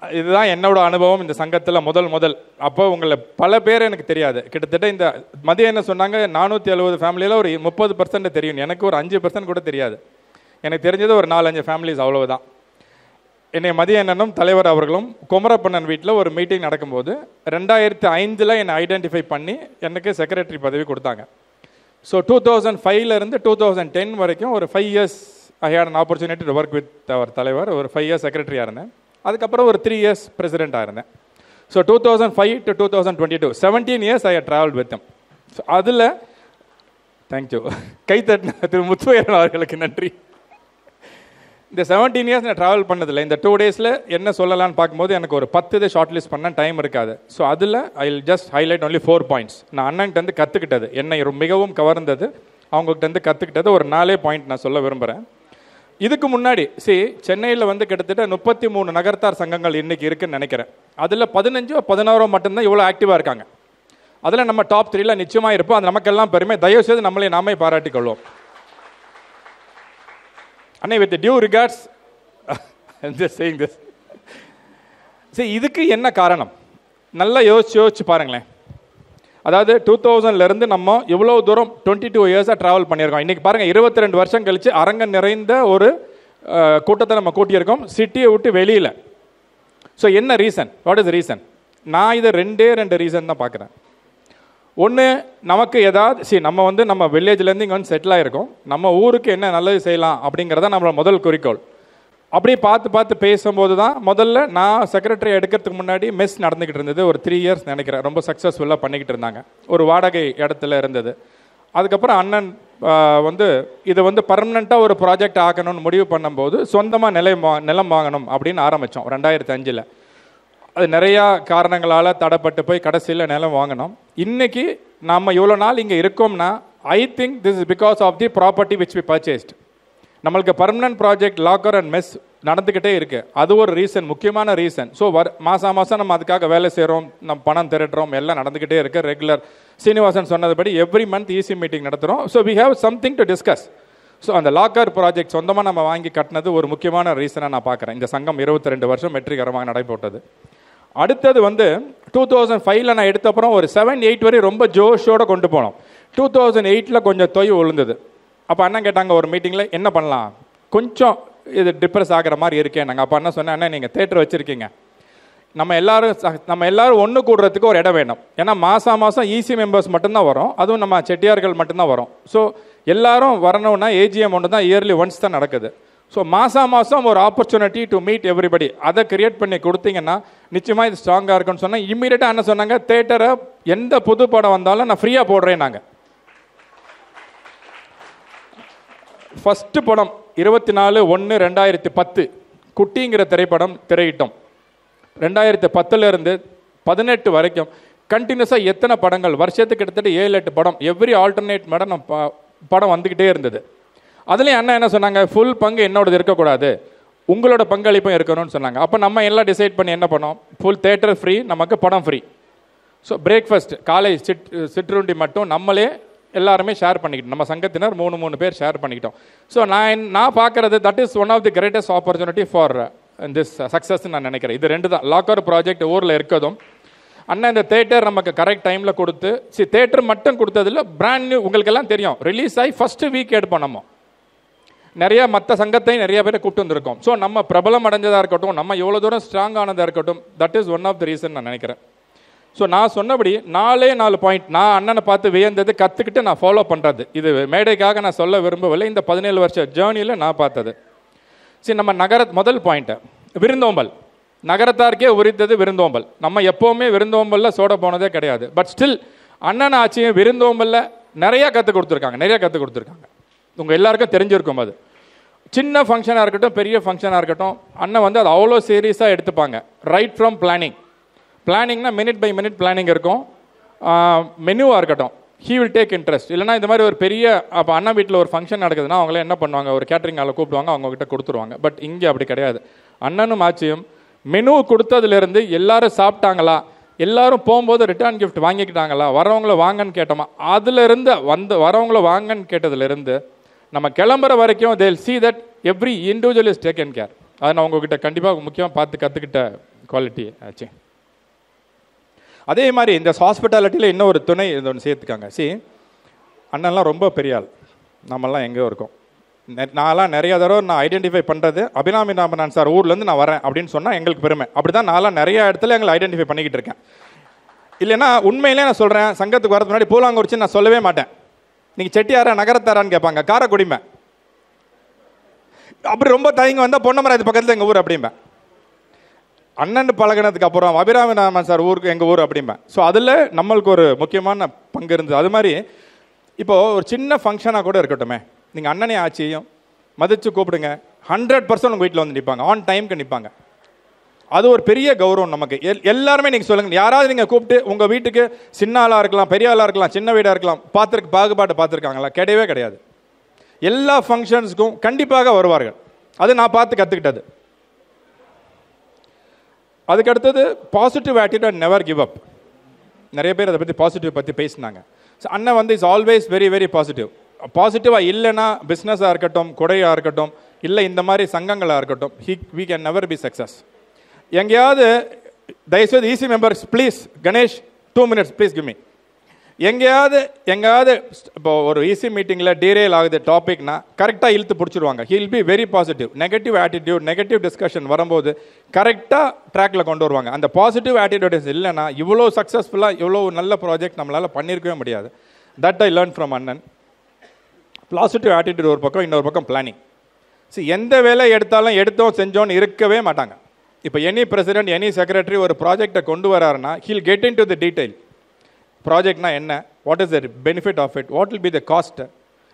Speaker 8: இதுதான் என்னோட அனுபவம் இந்த சங்கத்தில் முதல். அப்போ உங்களை பல பேர் எனக்கு தெரியாது. கிட்டத்தட்ட இந்த மதியம் என்ன சொன்னாங்க, 470 ஃபேமிலியில் ஒரு 30% தெரியும். எனக்கு ஒரு 5% கூட தெரியாது. எனக்கு தெரிஞ்சது ஒரு 4-5 ஃபேமிலிஸ், அவ்வளவுதான். என்னை மதிய அண்ணனும் தலைவர் அவர்களும் குமரப்பண்ணன் வீட்டில் ஒரு மீட்டிங் நடக்கும்போது 2005 என்னை ஐடென்டிஃபை பண்ணி எனக்கு செக்ரட்டரி பதவி கொடுத்தாங்க. ஸோ 2005 2010 வரைக்கும் ஒரு 5 years I had an opportunity to work with our தலைவர். ஒரு 5 years செக்ரட்டரியாக இருந்தேன். அதுக்கப்புறம் ஒரு 3 years பிரசிடெண்ட்டாக இருந்தேன். So 2005 to 2022 17 years I travelled with. So அதில் தேங்க்யூ கைத்தட்டின திரு முத்துவேரன் அவர்களுக்கு நன்றி. இந்த 17 years நான் ட்ராவல் பண்ணதில்லை. இந்த 2 daysல என்ன சொல்லலான்னு பார்க்கும்போது எனக்கு ஒரு 10 இது ஷார்ட் லிஸ்ட் பண்ண டைம் இருக்காது. ஸோ அதில் I will just highlight only 4 points. நான் அண்ணன்கிட்ட கற்றுக்கிட்டது, என்னை மிகவும் கவர்ந்தது, அவங்ககிட்ட கற்றுக்கிட்டது ஒரு 4 பாயிண்ட் நான் சொல்ல விரும்புகிறேன். இதுக்கு முன்னாடி சென்னையில் கிட்டத்தட்ட 33 நகரத்தார் சங்கங்கள் இன்னைக்கு இருக்குன்னு நினைக்கிறேன். அதில் 15-16 மட்டும்தான் இவ்வளோ ஆக்டிவாக இருக்காங்க. அதில் நம்ம டாப் 3ல நிச்சயமாக இருப்போம். அது நமக்கெல்லாம் பெருமை. தயவுசெய்து நம்மளை நாமே பாராட்டிக் கொள்வோம். அண்ணே, with due regards just saying this. சரி, இதுக்கு என்ன காரணம்? நல்லா யோசிச்சு பாருங்களேன். அதாவது 2000 நம்ம எவ்வளோ தூரம் 22 years ட்ராவல் பண்ணியிருக்கோம். இன்றைக்கி பாருங்கள், 22 வருஷம் கழித்து அரங்கம் நிறைந்த ஒரு கூட்டத்தை நம்ம கூட்டியிருக்கோம், சிட்டியை விட்டு வெளியில். ஸோ என்ன ரீசன்? What is reason? நான் இதை 2 ரீசன் தான் பார்க்குறேன். ஒன்று, நமக்கு ஏதாவது நம்ம நம்ம வில்லேஜ்லேருந்து இங்கே செட்டில் ஆகிருக்கோம். நம்ம ஊருக்கு என்ன நல்லது செய்யலாம் அப்படிங்கிறத நம்மளோட முதல் குறிக்கோள். அப்படியே பார்த்து பேசும்போது தான் முதல்ல நான் செக்ரட்டரி எடுக்கிறதுக்கு முன்னாடி மெஸ் நடந்துக்கிட்டு இருந்தது. ஒரு 3 years நினைக்கிறேன், ரொம்ப சக்ஸஸ்ஃபுல்லாக பண்ணிக்கிட்டு இருந்தாங்க. ஒரு வாடகை இடத்துல இருந்தது. அதுக்கப்புறம் அண்ணன் இதை பர்மனெண்ட்டாக ஒரு ப்ராஜெக்ட் ஆக்கணும்னு முடிவு பண்ணும்போது சொந்தமாக நிலம் வாங்கணும் அப்படின்னு ஆரம்பித்தோம் 2005. அது நிறையா காரணங்களால் தடைப்பட்டு போய் கடைசியில் நிலம் வாங்கினோம். இன்றைக்கி நம்ம இவ்வளோ நாள் இங்கே இருக்கோம்னா I think this is because of the property which we purchased. நம்மளுக்கு permanent project locker and mess நடந்துக்கிட்டே இருக்குது. அது ஒரு ரீசன், முக்கியமான ரீசன். ஸோ மாதம் நம்ம அதுக்காக வேலை செய்கிறோம், நம்ம பணம் திரட்டுறோம், எல்லாம் நடந்துக்கிட்டே இருக்குது. ரெகுலர் சீனிவாசன் சொன்னதுபடி எவ்ரி மந்த் ஈசி மீட்டிங் நடத்துகிறோம். So we have something to discuss. So அந்த லாக்கர் ப்ராஜெக்ட் சொந்தமாக நம்ம வாங்கி கட்டினது ஒரு முக்கியமான ரீசனாக நான் பார்க்குறேன். இந்த சங்கம் 22 வருஷம் வெற்றிகரமாக நடைபெற்றது. அடுத்தது 2005 நான் எடுத்த அப்புறம் ஒரு 7-8 வரை ரொம்ப ஜோஷோடு கொண்டு போனோம். 2008 கொஞ்சம் தொய்வு விழுந்தது. அப்போ அண்ணன் கேட்டாங்க ஒரு மீட்டிங்கில், என்ன பண்ணலாம், கொஞ்சம் இது டிப்ரெஸ் ஆகிற மாதிரி இருக்கேன். நாங்கள் அப்போ என்ன சொன்னேன், அண்ணன் நீங்கள் தேட்டர் வச்சுருக்கீங்க, நம்ம எல்லாரும் ஒன்று கூடுறதுக்கு ஒரு இடம் வேணும். ஏன்னா மாதம் ஈசி மெம்பர்ஸ் மட்டும்தான் வரும், அதுவும் நம்ம செட்டியார்கள் மட்டும்தான் வரும். ஸோ எல்லாரும் வரணும்னா ஏஜிஎம் ஒன்று தான், இயர்லி ஒன்ஸ் தான் நடக்குது. ஸோ மாதம் ஒரு ஆப்பர்ச்சுனிட்டி டு மீட் எவ்ரிபடி, அதை கிரியேட் பண்ணி கொடுத்தீங்கன்னா நிச்சயமாக இது ஸ்ட்ராங்காக இருக்குன்னு சொன்னால் இம்மீடியட்டாக என்ன சொன்னாங்க, தேட்டரை எந்த புது படம் வந்தாலும் நான் ஃப்ரீயாக போடுறேன். நாங்கள் ஃபஸ்ட்டு படம் 24/1/2010 குட்டிங்கிற திரைப்படம் திரையிட்டோம். 2010 18 வரைக்கும் கண்டினியூஸாக எத்தனை படங்கள், வருஷத்துக்கு கிட்டத்தட்ட 7-8 படம், எவ்ரி ஆல்டர்னேட் படம் வந்துக்கிட்டே இருந்தது. அதுலேயும் அண்ணா என்ன சொன்னாங்க, ஃபுல் பங்கு என்னோடது இருக்கக்கூடாது, உங்களோட பங்களிப்பும் இருக்கணும்னு சொன்னாங்க. அப்போ நம்ம எல்லாம் டிசைட் பண்ணி என்ன பண்ணோம், ஃபுல் தேட்டர் ஃப்ரீ, நமக்கு படம் ஃப்ரீ. ஸோ பிரேக்ஃபாஸ்ட் காலை சிற்றுண்டி மட்டும் நம்மளே எல்லாருமே ஷேர் பண்ணிக்கிட்டோம். நம்ம சங்கத்தினர் 3 பேர் ஷேர் பண்ணிக்கிட்டோம். ஸோ நான் பார்க்குறது that is one of the greatest opportunity for this சக்ஸஸ்ன்னு நான் நினைக்கிறேன். இது 2 தான். லாக்கர் ப்ராஜெக்ட் ஊரில் இருக்கதும், அண்ணா இந்த தேட்டர் நமக்கு கரெக்ட் டைமில் கொடுத்து, தேட்டர் மட்டும் கொடுத்ததில்ல, பிராண்ட் நியூ, உங்களுக்கு எல்லாம் தெரியும், ரிலீஸ் ஆகி ஃபஸ்ட்டு வீக் எடுப்போம். நம்ம நிறைய மற்ற சங்கத்தையும் நிறைய பேரை கூப்பிட்டு வந்திருக்கோம். ஸோ நம்ம பிரபலம் அடைஞ்சதாக இருக்கட்டும், நம்ம எவ்வளோ தூரம் ஸ்ட்ராங் ஆனதாக இருக்கட்டும், that is one of the reason நான் நினைக்கிறேன். ஸோ நான் சொன்னபடி 4 பாயிண்ட் நான் அண்ணனை பார்த்து வியந்தது, கற்றுக்கிட்டு நான் ஃபாலோ பண்ணுறது. இது மேடைக்காக நான் சொல்ல விரும்பவில்லை, இந்த 17 வருஷ ஜேர்னியில் நான் பார்த்தது. சரி, நம்ம முதல் பாயிண்ட்டு விருந்தோம்பல். நகரத்தாருக்கே உரித்தது விருந்தோம்பல். நம்ம எப்போவுமே விருந்தோம்பலில் சோட போனதே கிடையாது. பட் ஸ்டில் அண்ணன் ஆட்சியும் விருந்தோம்பலில் நிறையா கற்றுக் கொடுத்துருக்காங்க. உங்கள் எல்லாருக்கும் தெரிஞ்சிருக்கும். அது சின்ன ஃபங்க்ஷனாக இருக்கட்டும், பெரிய ஃபங்க்ஷனாக இருக்கட்டும், அண்ணன் அது அவ்வளோ சீரியஸாக எடுத்துப்பாங்க. ரைட் ஃப்ரம் பிளானிங்னா மினிட் பை மினிட் பிளானிங் இருக்கும். மெனுவாக இருக்கட்டும், ஹீ வில் டேக் இன்ட்ரெஸ்ட். இல்லைனா இந்த மாதிரி ஒரு பெரிய, அப்போ அண்ணன் வீட்டில் ஒரு ஃபங்க்ஷன் நடக்குதுன்னா அவங்களே என்ன பண்ணுவாங்க, ஒரு கேட்டரிங் ஆளை கூப்பிடுவாங்க, அவங்ககிட்ட கொடுத்துருவாங்க. பட் இங்கே அப்படி கிடையாது. அண்ணனும் ஆட்சியும் மெனு கொடுத்ததுலேருந்து எல்லாரும் சாப்பிட்டாங்களா, எல்லாரும் போகும்போது ரிட்டர்ன் கிஃப்ட் வாங்கிக்கிட்டாங்களா, வரவங்கள வாங்கன்னு கேட்டோமா, அதுலேருந்து வரவங்கள வாங்கன்னு கேட்டதுலேருந்து நம்ம கிளம்புற வரைக்கும் they'll see that every individual is taken care. அதை நான் உங்ககிட்ட கண்டிப்பாக முக்கியமாக பார்த்து கற்றுக்கிட்ட குவாலிட்டி ஆச்சு. அதே மாதிரி இந்த ஹாஸ்பிட்டாலிட்டியில் இன்னும் ஒரு துணை இது ஒன்று சேர்த்துக்காங்க. அண்ணன்லாம் ரொம்ப பெரிய ஆள், நம்மெல்லாம் எங்கேயோ இருக்கோம். நான்லாம் நிறைய தடவை நான் ஐடென்டிஃபை பண்ணுறது அபிராமி ராமநாதன் சார் ஊர்லேருந்து நான் வரேன் அப்படின்னு சொன்னால் எங்களுக்கு பெருமை. அப்படி தான் நான்லாம் நிறைய இடத்துல எங்களை ஐடென்டிஃபை பண்ணிக்கிட்டு இருக்கேன். இல்லைன்னா உண்மையிலே நான் சொல்கிறேன், சங்கத்துக்கு வரது முன்னாடி பூலாங்குறிச்சி நான் சொல்லவே மாட்டேன். நீங்கள் செட்டியாரா நகரத்தாரான்னு கேட்பாங்க, காரைக்குடிம்பேன். அப்படி ரொம்ப தயங்கி வந்தால் பொன்னமராயத்து பக்கத்தில் எங்கள் ஊர் அப்படிம்பேன். அண்ணன் பழகினதுக்கு அப்புறம் அபிராமி ராமன் சார் ஊருக்கு எங்கள் ஊர் அப்படிம்பேன். ஸோ அதில் நம்மளுக்கு ஒரு முக்கியமான பங்கு இருந்தது. அது மாதிரி இப்போது ஒரு சின்ன ஃபங்க்ஷனாக கூட இருக்கட்டுமே, நீங்கள் அண்ணனே ஆச்சியும் மதித்து கூப்பிடுங்க, 100% உங்கள் வீட்டில் வந்து நிற்பாங்க, ஆன் டைமுக்கு நிற்பாங்க. அது ஒரு பெரிய கௌரவம் நமக்கு. எல்லாருமே நீங்கள் சொல்லுங்கள், யாராவது நீங்கள் கூப்பிட்டு உங்கள் வீட்டுக்கு சின்ன ஆளாக இருக்கலாம், பெரிய ஆளாக இருக்கலாம், சின்ன வீடாக இருக்கலாம், பாகுபாடு பார்த்துருக்காங்களா? கிடையவே கிடையாது. எல்லா ஃபங்க்ஷன்ஸுக்கும் கண்டிப்பாக வருவார்கள். அது நான் பார்த்து கற்றுக்கிட்டது. அதுக்கு அடுத்தது positive attitude, never give up. நிறைய பேர் அதை பற்றி பாசிட்டிவ் பற்றி பேசினாங்க. ஸோ அண்ணன் வந்து is always very very positive. பாசிட்டிவாக இல்லைன்னா பிஸ்னஸாக இருக்கட்டும், கொடையாக இருக்கட்டும், இல்லை இந்த மாதிரி சங்கங்களாக இருக்கட்டும், we can never be success. எங்கேயாவது தயவுசெய்து EC members please, Ganesh 2 minutes please give me. எங்கேயாவது இப்போ ஒரு ஈசி மீட்டிங்கில் டீரெயில் ஆகுது டாபிக்னா கரெக்டாக இழுத்து பிடிச்சிருவாங்க. He'll be very positive. Negative attitude, negative discussion வரும்போது கரெக்டாக ட்ராக்கில் கொண்டு வருவாங்க. அந்த பாசிட்டிவ் ஆட்டிடியூட்ஸ் இல்லைன்னா இவ்வளோ சக்ஸஸ்ஃபுல்லாக இவ்வளோ நல்ல ப்ராஜெக்ட் நம்மளால் பண்ணியிருக்கவே முடியாது. தட் ஐ லேர்ன் ஃப்ரம் அண்ணன். பாசிட்டிவ் ஆட்டிடியூட் ஒரு பக்கம், இன்னொரு பக்கம் பிளானிங். எந்த வேலை எடுத்தாலும் எடுத்தோம் செஞ்சோன்னு இருக்கவே மாட்டாங்க. இப்போ எனி பிரசிடென்ட், எனி செக்ரட்டரி ஒரு ப்ராஜெக்டை கொண்டு வராருன்னா he'll get into the detail. ப்ராஜெக்ட்னா என்ன, what is the benefit of it, what will be the cost,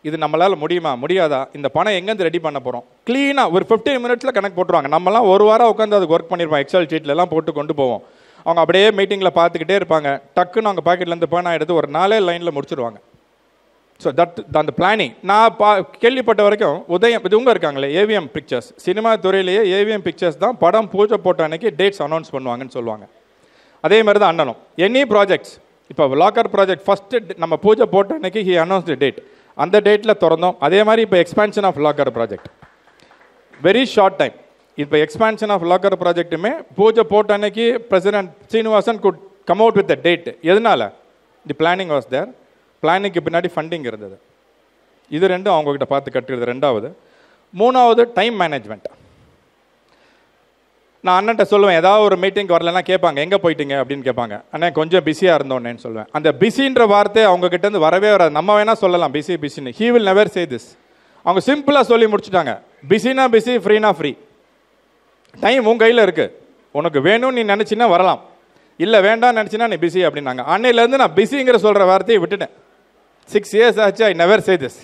Speaker 8: இது நம்மளால் முடியுமா முடியாதா, இந்த பணம் எங்கேருந்து ரெடி பண்ண போகிறோம், க்ளீனாக ஒரு 15 minutes கணக்கு போட்டுருவாங்க. நம்மலாம் ஒரு வாரம் உட்காந்து அதுக்கு ஒர்க் பண்ணியிருப்போம், எக்ஸல் ஷீட்லலாம் போட்டு கொண்டு போவோம். அவங்க அப்படியே மீட்டிங்கில் பார்த்துக்கிட்டே இருப்பாங்க. டக்குன்னு அவங்க பாக்கெட்லேருந்து பேனா எடுத்து ஒரு 4 லைனில் முடிச்சிடுவாங்க. ஸோ அந்த பிளானிங் நான் கேள்விப்பட்ட வரைக்கும் உதயம் இவங்க இருக்காங்களே, ஏவிஎம் பிக்சர்ஸ், சினிமா துறையிலேயே ஏவிஎம் பிக்சர்ஸ் தான் படம் பூஜை போட்ட அன்னைக்கு டேட்ஸ் அனௌன்ஸ் பண்ணுவாங்கன்னு சொல்லுவாங்க. அதே மாதிரி தான் அண்ணனும். எனி ப்ராஜெக்ட்ஸ், இப்போ லாக்கர் ப்ராஜெக்ட் ஃபஸ்ட்டு நம்ம பூஜை போட்ட அன்னைக்கு ஹி அனௌன்ஸ் தி டேட், அந்த டேட்டில் திறந்தோம். அதே மாதிரி இப்போ expansion of locker project very short time. இப்போ எக்ஸ்பான்ஷன் ஆஃப் லாக்கர் ப்ராஜெக்ட்டுமே பூஜை போட்ட அன்னைக்கு president Srinivasan could come out with the date. எதனால? The planning was there. பிளானிங்க்கு பின்னாடி ஃபண்டிங் இருந்தது. இது ரெண்டும் அவங்கக்கிட்ட பார்த்து கட்டுறது ரெண்டாவது. மூணாவது டைம் மேனேஜ்மெண்ட். நான் அண்ணன்ட்ட சொல்லுவேன், ஏதாவது ஒரு மீட்டிங் வரலன்னா கேட்பாங்க, எங்கே போயிட்டீங்க அப்படின்னு கேட்பாங்க. அண்ணே கொஞ்சம் பிஸியாக இருந்தோன்னேன்னு சொல்லுவேன். அந்த பிஸின்ற வார்த்தை அவங்ககிட்டேருந்து வரவே வராது. நம்ம வேணால் சொல்லலாம் பிஸின்னு, he will never say this. அவங்க சிம்பிளாக சொல்லி முடிச்சுட்டாங்க, பிஸினா பிஸி, ஃப்ரீனா ஃப்ரீ. டைம் உன் கையில் இருக்குது, உனக்கு வேணும்னு நீ நினச்சின்னா வரலாம், இல்லை வேண்டாம்னு நினச்சின்னா நீ பிஸி அப்படின்னாங்க. அன்னையிலேருந்து நான் பிஸிங்கிற சொல்கிற வார்த்தையை விட்டுட்டேன். 6 years ஆச்சு, I never say this.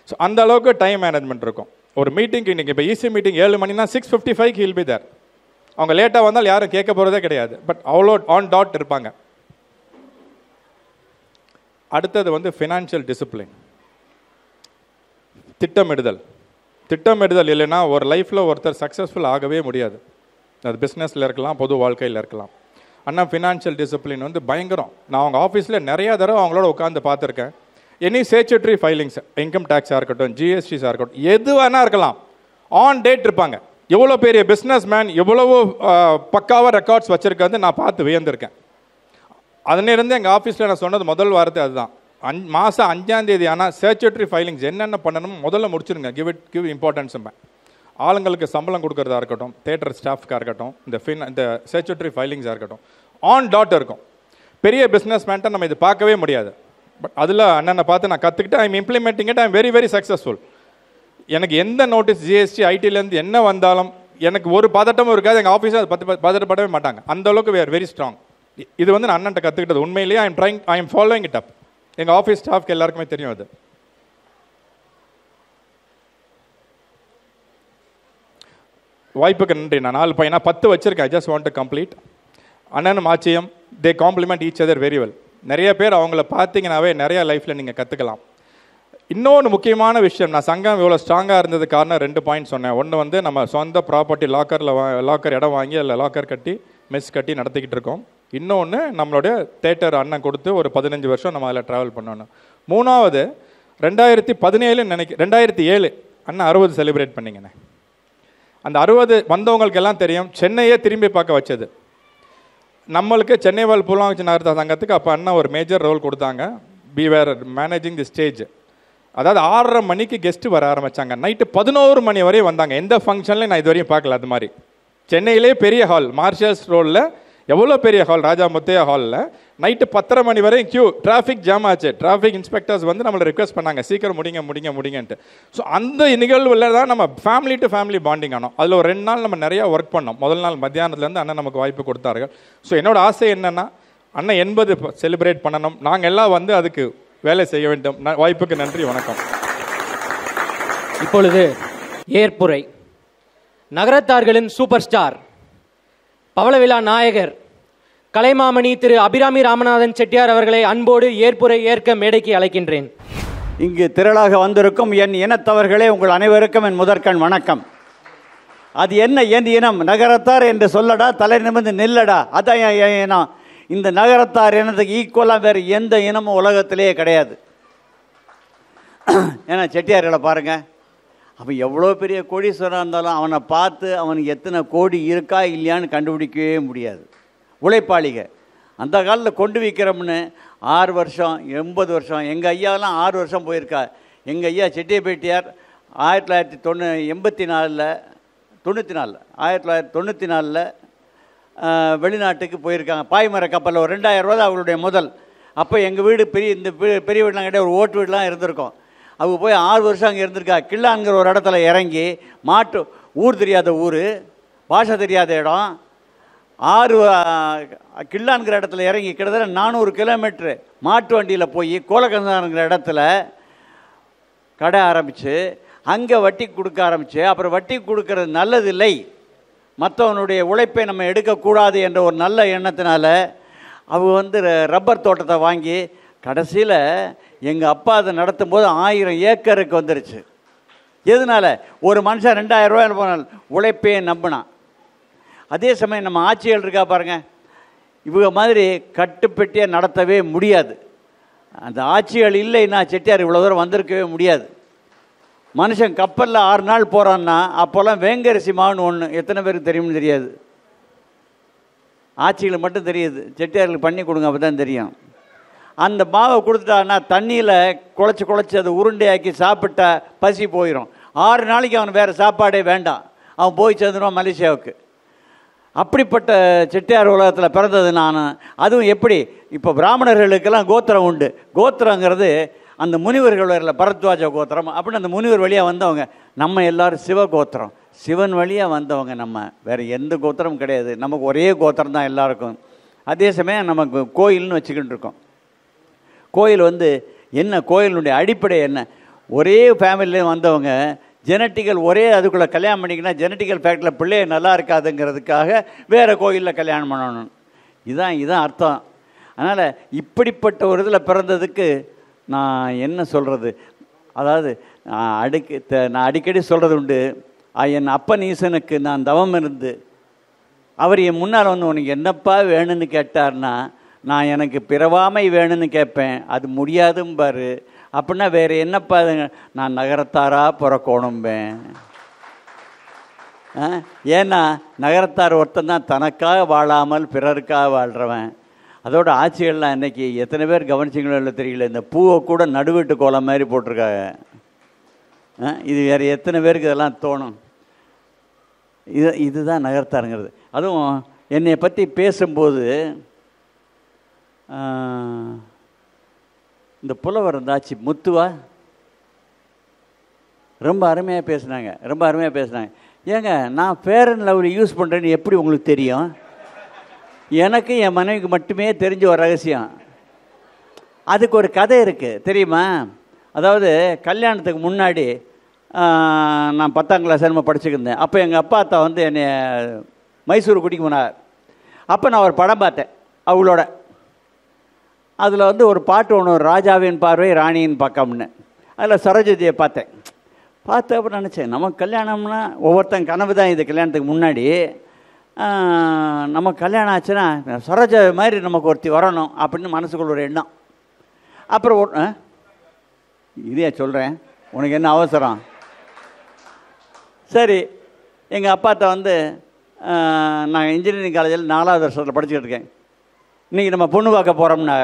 Speaker 8: So அந்த அளவுக்கு டைம் மேனேஜ்மெண்ட் இருக்கும். ஒரு மீட்டிங்க்கு இன்றைக்கி இப்போ ஈசி மீட்டிங் 7 மணினா 6:55 ஹீல் பி தேர். அவங்க லேட்டாக வந்தால் யாரும் கேட்க போகிறதே கிடையாது. பட் அவ்வளோ ஆன் டாட் இருப்பாங்க. அடுத்தது வந்து ஃபினான்ஷியல் டிசிப்ளின், திட்டமிடுதல் இல்லைன்னா ஒரு லைஃப்பில் ஒருத்தர் சக்ஸஸ்ஃபுல் ஆகவே முடியாது. அது பிஸ்னஸில் இருக்கலாம், பொது வாழ்க்கையில் இருக்கலாம். ஆனால் ஃபினான்ஷியல் டிசிப்ளின் வந்து பயங்கரம். நான் அவங்க ஆஃபீஸில் நிறையா தடவை அவங்களோட உட்காந்து பார்த்துருக்கேன். எனி ஸ்டேச்சுட்டரி ஃபைலிங்ஸ், இன்கம் டேக்ஸாக இருக்கட்டும், ஜிஎஸ்டிஸாக இருக்கட்டும், எது வேணா இருக்கலாம், ஆன் டேட் இருப்பாங்க. எவ்வளோ பெரிய பிஸ்னஸ் மேன் எவ்வளவோ பக்காவாக ரெக்கார்ட்ஸ் வச்சுருக்கிறது நான் பார்த்து வியந்திருக்கேன். அதிலிருந்து எங்கள் ஆஃபீஸில் நான் சொன்னது முதல் வாரத்தை அதுதான். மாதம் 5ஆம் தேதி ஆனால் ஸ்டேச்சுட்டரி ஃபைலிங்ஸ் என்னென்ன பண்ணணும் முதல்ல முடிச்சிருங்க. Give importance. ஆளுங்களுக்கு சம்பளம் கொடுக்கறதா இருக்கட்டும், தேட்டர் ஸ்டாஃப்காக இருக்கட்டும், இந்த ஸ்டேச்சுட்டரி ஃபைலிங்ஸாக இருக்கட்டும், ஆன் டாட் இருக்கும். பெரிய பிஸ்னஸ் மேன்ட்ட நம்ம இது பார்க்கவே முடியாது. பட் அதில் அண்ணனை பார்த்து நான் கற்றுக்கிட்டு I am implementing it. I am very very successful. எனக்கு எந்த நோட்டீஸ், ஜிஎஸ்டி, ஐடிலேருந்து என்ன வந்தாலும் எனக்கு ஒரு பதட்டமும் இருக்காது. எங்கள் ஆஃபீஸில் அது பதட்டப்படவே மாட்டாங்க. அந்த அளவுக்கு we are வெரி ஸ்ட்ராங். இது வந்து நான் அண்ணன்ட்ட கற்றுக்கிட்டது. உண்மையிலேயே I am following it up. எங்கள் ஆஃபீஸ் ஸ்டாஃப்க்கு எல்லாருக்குமே தெரியும் அது. வாய்ப்புக்கு நன்றி. நான் 4 பையனா 10 வச்சிருக்கேன். I just want to complete. அண்ணனும் ஆச்சியம், they compliment each other very well. நிறைய பேர் அவங்கள பார்த்தீங்கன்னாவே நிறையா லைஃப்பில் நீங்கள் கற்றுக்கலாம். இன்னொன்று முக்கியமான விஷயம், நான் சங்கம் இவ்வளோ ஸ்ட்ராங்காக இருந்தது காரணம் 2 பாயிண்ட் சொன்னேன். ஒன்று வந்து நம்ம சொந்த ப்ராப்பர்ட்டி லாக்கர் இடம் வாங்கி அதில் லாக்கர் கட்டி மெஸ் கட்டி நடத்திக்கிட்டு இருக்கோம். இன்னொன்று நம்மளுடைய தேட்டர் அண்ணன் கொடுத்து ஒரு 15 வருஷம் நம்ம அதில் ட்ராவல் பண்ணணும். மூணாவது 2007 அண்ணன் 60 செலிப்ரேட் பண்ணிங்கண்ணே. அந்த 60 வந்தவங்களுக்கு எல்லாம் தெரியும், சென்னையே திரும்பி பார்க்க வச்சது. நம்மளுக்கு சென்னை வாழ் பூலாங்குறிச்சி நகர சங்கத்துக்கு அப்போ அண்ணன் ஒரு மேஜர் ரோல் கொடுத்தாங்க. We were managing the stage. அதாவது 6:30 மணிக்கு கெஸ்ட்டு வர ஆரம்பித்தாங்க. நைட்டு 11 மணி வரையும் வந்தாங்க. எந்த ஃபங்க்ஷன்லையும் நான் இது வரையும் பார்க்கல. அது மாதிரி சென்னையிலே பெரிய ஹால், மார்ஷல்ஸ் ரோடில் எவ்வளோ பெரிய ஹால், ராஜா முத்தையா ஹாலில் நைட்டு 10:30 மணி வரையும் கியூ, டிராஃபிக் ஜாம் ஆச்சு. டிராஃபிக் இன்ஸ்பெக்டர்ஸ் வந்து நம்மளை ரிக்வெஸ்ட் பண்ணாங்க, சீக்கிரம் முடிங்கன்ட்டு. ஸோ அந்த நிகழ்வில் தான் நம்ம ஃபேமிலி டு ஃபேமிலி பாண்டிங் ஆனோம். அதில் ஒரு 2 நாள் நம்ம நிறையா ஒர்க் பண்ணோம். முதல் நாள் மத்தியானத்துலேருந்து அண்ணன் நமக்கு வாய்ப்பு கொடுத்தார்கள். ஸோ என்னோட ஆசை என்னென்னா, அண்ணன் 80 செலிப்ரேட் பண்ணணும், நாங்கள் எல்லாம் வந்து அதுக்கு வேலை செய்ய வேண்டும். வாய்ப்புக்கு நன்றி, வணக்கம்.
Speaker 10: இப்பொழுது ஏற்புரை. நகரத்தார்களின் சூப்பர் ஸ்டார், பவளவிழா நாயகர், கலைமாமணி திரு அபிராமி ராமநாதன் செட்டியார் அவர்களை அன்போடு ஏற்புரை ஏற்க மேடைக்கு அழைக்கின்றேன்.
Speaker 9: இங்கு திரளாக வந்திருக்கும் என் இனத்தவர்களே, உங்கள் அனைவருக்கும் என் முதற்கண் வணக்கம். அது என்ன என் இனம்? நகரத்தார் என்று சொல்லடா, தலை நிமிர்ந்து நில்லடா, அதான் என் இனம். இந்த நகரத்தார் இனத்துக்கு ஈக்குவலாக வேறு எந்த இனமும் உலகத்திலேயே கிடையாது. ஏன்னா செட்டியார்களை பாருங்கள், அவன் எவ்வளோ பெரிய கோடீஸ்வரன் இருந்தாலும் அவனை பார்த்து அவனுக்கு எத்தனை கோடி இருக்கா இல்லையான்னு கண்டுபிடிக்கவே முடியாது. உழைப்பாளிக. அந்த காலத்தில் கொண்டு வைக்கிறோம்னு 6 வருஷம் 80 வருஷம். எங்கள் ஐயாவெல்லாம் 6 வருஷம் போயிருக்கா. எங்கள் ஐயா செட்டியப்பேட்டியார் 1994 வெளிநாட்டுக்கு போயிருக்காங்க. பாய்மர கப்பலில் ஒரு 2000 ரூபா அவங்களுடைய முதல். அப்போ எங்கள் வீடு இந்த பெரிய வீடெலாம் கிடையாது, ஒரு ஓட்டு வீடெலாம் இருந்திருக்கும். அவங்க போய் 6 வருஷம் அங்கே இருந்திருக்கா. கில்லான்கிற ஒரு இடத்துல இறங்கி, ஊர் தெரியாத ஊர், பாஷை தெரியாத இடம், கில்லான்கிற இடத்துல இறங்கி கிட்டத்தட்ட 400 கிலோமீட்ரு மாட்டு வண்டியில் போய் கோலக்கந்தாங்கிற இடத்துல கடை ஆரம்பித்து அங்கே வட்டி கொடுக்க ஆரம்பித்து, அப்புறம் வட்டி கொடுக்கறது நல்லதில்லை, மற்றவனுடைய உழைப்பை நம்ம எடுக்கக்கூடாது என்ற ஒரு நல்ல எண்ணத்தினால அவங்க வந்து ரப்பர் தோட்டத்தை வாங்கி கடைசியில் எங்கள் அப்பா அதை நடத்தும் போது 1000 ஏக்கருக்கு வந்துருச்சு. எதனால? ஒரு மனுஷன் 2000 ரூபாய் போனால் உழைப்பே நம்பினான். அதே சமயம் நம்ம ஆட்சிகள் இருக்கா பாருங்க, இவங்க மாதிரி கட்டுப்பெட்டியாக நடத்தவே முடியாது. அந்த ஆட்சிகள் இல்லைன்னா செட்டியார் இவ்வளோ தூரம் வந்திருக்கவே முடியாது. மனுஷன் கப்பலில் 6 நாள் போகிறான்னா அப்போல்லாம் வேங்கரிசி மாவுன்னு ஒன்று, எத்தனை பேருக்கு தெரியும்னு தெரியாது. ஆட்சிகளுக்கு மட்டும் தெரியுது, செட்டியார்களுக்கு பண்ணி கொடுங்க, அப்போ தான் தெரியும். அந்த மாவை கொடுத்துட்டான்னா தண்ணியில் குழச்சி அதை உருண்டையாக்கி சாப்பிட்டா பசி போயிடும். 6 நாளைக்கு அவன் வேறு சாப்பாடே வேண்டாம், அவன் போய் சேர்ந்துடுவான் மலேசியாவுக்கு. அப்படிப்பட்ட செட்டியார் உலகத்தில் பிறந்தது நான். அதுவும் எப்படி, இப்போ பிராமணர்களுக்கெல்லாம் கோத்திரம் உண்டு. கோத்திரங்கிறது அந்த முனிவர்கள் வரல, பரத்வாஜ கோத்திரம் அப்படின்னு அந்த முனிவர் வழியாக வந்தவங்க. நம்ம எல்லோரும் சிவ கோத்திரம், சிவன் வழியாக வந்தவங்க. நம்ம வேறு எந்த கோத்திரமும் கிடையாது, நமக்கு ஒரே கோத்திரம் தான் எல்லாருக்கும். அதே சமயம் நமக்கு கோயில்னு வச்சுக்கிட்டு இருக்கோம். கோயில் வந்து என்ன, கோயிலுடைய அடிப்படை என்ன? ஒரே ஃபேமிலியிலேயும் வந்தவங்க, ஜெனட்டிக்கல் ஒரே, அதுக்குள்ளே கல்யாணம் பண்ணிக்கினா ஜெனட்டிக்கல் ஃபேக்டில் பிள்ளைய நல்லா இருக்காதுங்கிறதுக்காக வேறு கோயிலில் கல்யாணம் பண்ணணும். இதுதான் அர்த்தம். அதனால் இப்படிப்பட்ட ஒரு இதில் பிறந்ததுக்கு நான் என்ன சொல்கிறது, அதாவது நான் அடிக்கடி சொல்கிறது உண்டு, என் அப்பன் ஈசனுக்கு நான் தவம் இருந்து அவர் என் முன்னால் வந்து உனக்கு என்னப்பா வேணும்னு கேட்டார்னா, நான் எனக்கு பிறவாமை வேணும்னு கேட்பேன், அது முடியாதும்பாரு. அப்படின்னா வேறு என்னப்பா, நான் நகரத்தாராக பிறக்கணும்பேன். ஏன்னா நகரத்தார் ஒருத்தன் தான் தனக்காக வாழாமல் பிறருக்காக வாழ்கிறவன். அதோட ஆட்சிகள்லாம் இன்றைக்கி எத்தனை பேர் கவனிச்சிங்களோ இல்லை தெரியல, இந்த பூவை கூட நடுவீட்டு கோலம் மாதிரி போட்டிருக்காங்க. இது வேறு எத்தனை பேருக்கு இதெல்லாம் தோணும்? இதுதான் நகரத்தாருங்கிறது. அதுவும் என்னை பற்றி பேசும்போது இந்த புலவர் இருந்தாச்சு முத்துவா ரொம்ப அருமையாக பேசுனாங்க. ஏங்க, நான் ஃபேர் அண்ட் லவ்லி யூஸ் பண்ணுறேன்னு எப்படி உங்களுக்கு தெரியும்? எனக்கு என் மனைவிக்கு மட்டுமே தெரிஞ்ச ஒரு ரகசியம். அதுக்கு ஒரு கதை இருக்குது தெரியுமா? அதாவது கல்யாணத்துக்கு முன்னாடி நான் 10ஆம் கிளாஸ் என்னமோ படிச்சுக்கிருந்தேன். அப்போ எங்கள் அப்பா அத்தா வந்து என்னை மைசூர் கூட்டிக்கு போனார். அப்போ நான் ஒரு படம் பார்த்தேன் அவளோட. அதில் வந்து ஒரு பாட்டு ஒன்று, ராஜாவின் பார்வை ராணியின் பக்கம்னு. அதில் சரோஜதியை பார்த்தேன். அப்போ நினச்சேன், நமக்கு கல்யாணம்னா ஒவ்வொருத்தன் கனவு தான் இது. கல்யாணத்துக்கு முன்னாடி நமக்கு கல்யாணம் ஆச்சுன்னா சரோஜா மாதிரி நமக்கு ஒருத்தி வரணும் அப்படின்னு மனசுக்குள்ள ஒரு எண்ணம். அப்புறம் இதே சொல்கிறேன், உனக்கு என்ன அவசரம்? சரி, எங்கள் அப்பாட்ட வந்து நான் இன்ஜினியரிங் காலேஜில் 4வது வருஷத்தில் படிச்சுக்கிட்டு இருக்கேன். இன்றைக்கி நம்ம பொண்ணு பார்க்க போகிறோம்னா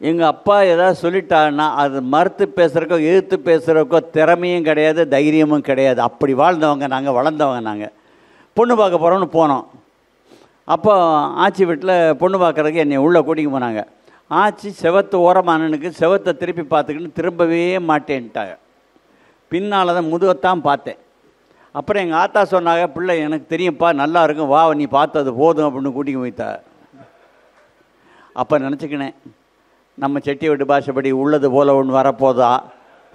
Speaker 9: எங்கள் அப்பா ஏதாவது சொல்லிட்டாங்கன்னா அது மறுத்து பேசுகிறக்கோ எதிர்த்து பேசுகிறக்கோ திறமையும் கிடையாது, தைரியமும் கிடையாது. அப்படி வாழ்ந்தவங்க நாங்கள், வளர்ந்தவங்க நாங்கள். பொண்ணு பார்க்க போகிறோன்னு போனோம். அப்போ ஆச்சி வீட்டில் பொண்ணு பார்க்குறதுக்கு என்னை உள்ளே கூட்டிகிட்டு போனாங்க. ஆச்சி செவத்து ஓரமானனுக்கு செவத்தை திருப்பி பார்த்துக்கின்னு திரும்பவே மாட்டேன்ட்டாங்க. பின்னால் தான் முதுகத்தான் பார்த்தேன். அப்புறம் எங்கள் ஆத்தா சொன்னாங்க, பிள்ளை எனக்கு தெரியும்ப்பா, நல்லா இருக்கும், வா நீ பார்த்தது போதும் அப்படின்னு கூட்டிகிட்டு போய்த்தா. அப்போ நினச்சிக்கினேன், நம்ம செட்டி வீட்டு பாஷைப்படி உள்ளது போல் ஒன்று வரப்போதா,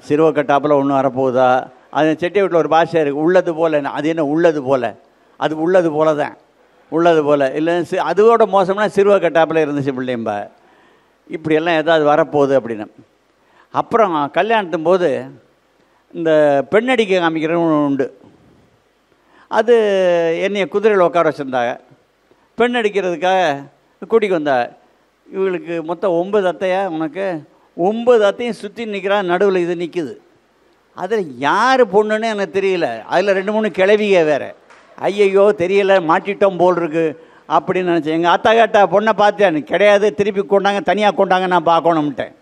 Speaker 9: சிறுவக்கட்டாப்பில் ஒன்று வரப்போகுதா. அது செட்டி வீட்டில் ஒரு பாஷை இருக்குது, உள்ளது போல். அது என்ன உள்ளது போல்? அது உள்ளது போல தான், உள்ளது போல். இல்லை அதோட மோசம்னா சிறுவக்கட்டாப்பில் இருந்துச்சு பிள்ளைம்பா. இப்படியெல்லாம் ஏதாவது வரப்போகுது அப்படின்னு. அப்புறம் கல்யாணத்தும் போது இந்த பெண்ணடிக்க காமிக்கிறவங்க உண்டு. அது என்னைய குதிரையில் உட்கார வச்சுருந்தாங்க. பெண் அடிக்கிறதுக்காக கூட்டிக்கு வந்தாங்க. இவங்களுக்கு மொத்தம் 9 அத்தையா, உனக்கு 9 அத்தையும் சுற்றி நிற்கிறான், நடுவில் இது நிற்குது. அதில் யார் பொண்ணுன்னு எனக்கு தெரியல. அதில் 2-3 கிளவிக வேறு. ஐயையோ தெரியல, மாட்டிட்டோம் போல் இருக்கு அப்படின்னு நினச்சேன். எங்கள் அத்தா கேட்டா பொண்ணை பார்த்தேன், கிடையாது, திருப்பி கொண்டாங்க, தனியாக கொண்டாங்க, நான் பார்க்கணும்ட்டேன்.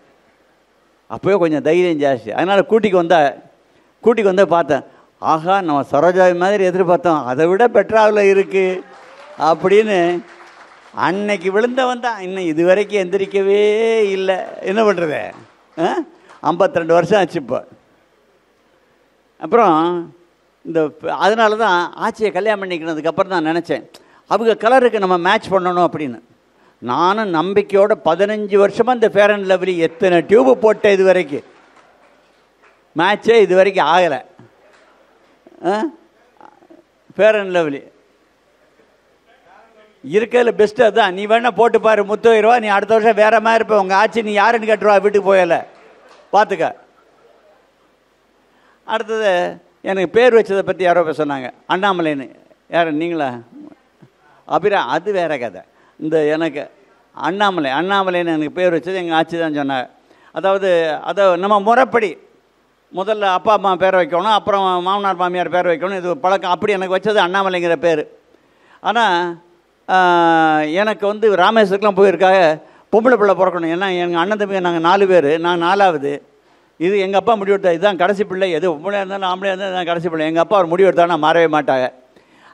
Speaker 9: அப்போயே கொஞ்சம் தைரியம் ஜாஸ்தி. அதனால் கூட்டிக்கு வந்து பார்த்தேன். ஆஹா, நம்ம சரோஜாவி மாதிரி எதிர்பார்த்தோம், அதை விட பெட்டராவில் இருக்குது அப்படின்னு. அன்னைக்கு விழுந்தவன் தான் இன்னும் இது வரைக்கும் எந்திரிக்கவே இல்லை. என்ன பண்ணுறது? 52 வருஷம் ஆச்சு இப்போ. அப்புறம் அதனால தான் ஆச்சியை கல்யாணம் பண்ணிக்கினதுக்கப்புறம் தான் நினச்சேன், அவங்க கலருக்கு நம்ம மேட்ச் பண்ணணும் அப்படின்னு. நானும் நம்பிக்கையோட 15 வருஷமாக இந்த ஃபேர் அண்ட் லவ்லி எத்தனை டியூப்பு போட்டேன், இது வரைக்கும் மேட்சே இது வரைக்கும் ஆகலை. ஃபேர் அண்ட் லவ்லி இருக்கிறதுல பெஸ்ட்டு அதுதான். நீ வேணா போட்டு பாரு, 30 ரூபா. நீ அடுத்த வருஷம் வேற மாதிரி இருப்ப. உங்கள் ஆச்சி நீ யாருன்னு கேட்டுருவா, வீட்டுக்கு போயல பார்த்துக்க. அடுத்தது எனக்கு பேர் வச்சதை பற்றி யாரோ சொன்னாங்க, அண்ணாமலைன்னு. யார் நீங்களா? அது வேற கதை. இந்த எனக்கு அண்ணாமலைன்னு எனக்கு பேர் வச்சது எங்கள் ஆச்சி தான் சொன்னாங்க. அதாவது அதை நம்ம முறைப்படி முதல்ல அப்பா அம்மா பேர் வைக்கணும், அப்புறம் மாமனார் மாமியார் பேர் வைக்கணும், இது பழக்கம். அப்படி எனக்கு வச்சது அண்ணாமலைங்கிற பேர். ஆனால் எனக்கு ராமேஸ்வரத்துக்குலாம் போயிருக்காக பொம்பளை பிள்ளை பிறக்கணும். ஏன்னா எங்கள் அண்ணன் தம்பி நாங்கள் 4 பேர், நான் 4ஆவது. இது எங்கள் அப்பா முடிவு எடுத்தா, இதுதான் கடைசி பிள்ளை. எது பொம்பளையாக இருந்தாலும் ஆம்பளையாக இருந்தாலும் இதுதான் கடைசி பிள்ளை. எங்கள் அப்பா ஒரு முடிவு எடுத்தாங்கன்னா மாறவே மாட்டாங்க.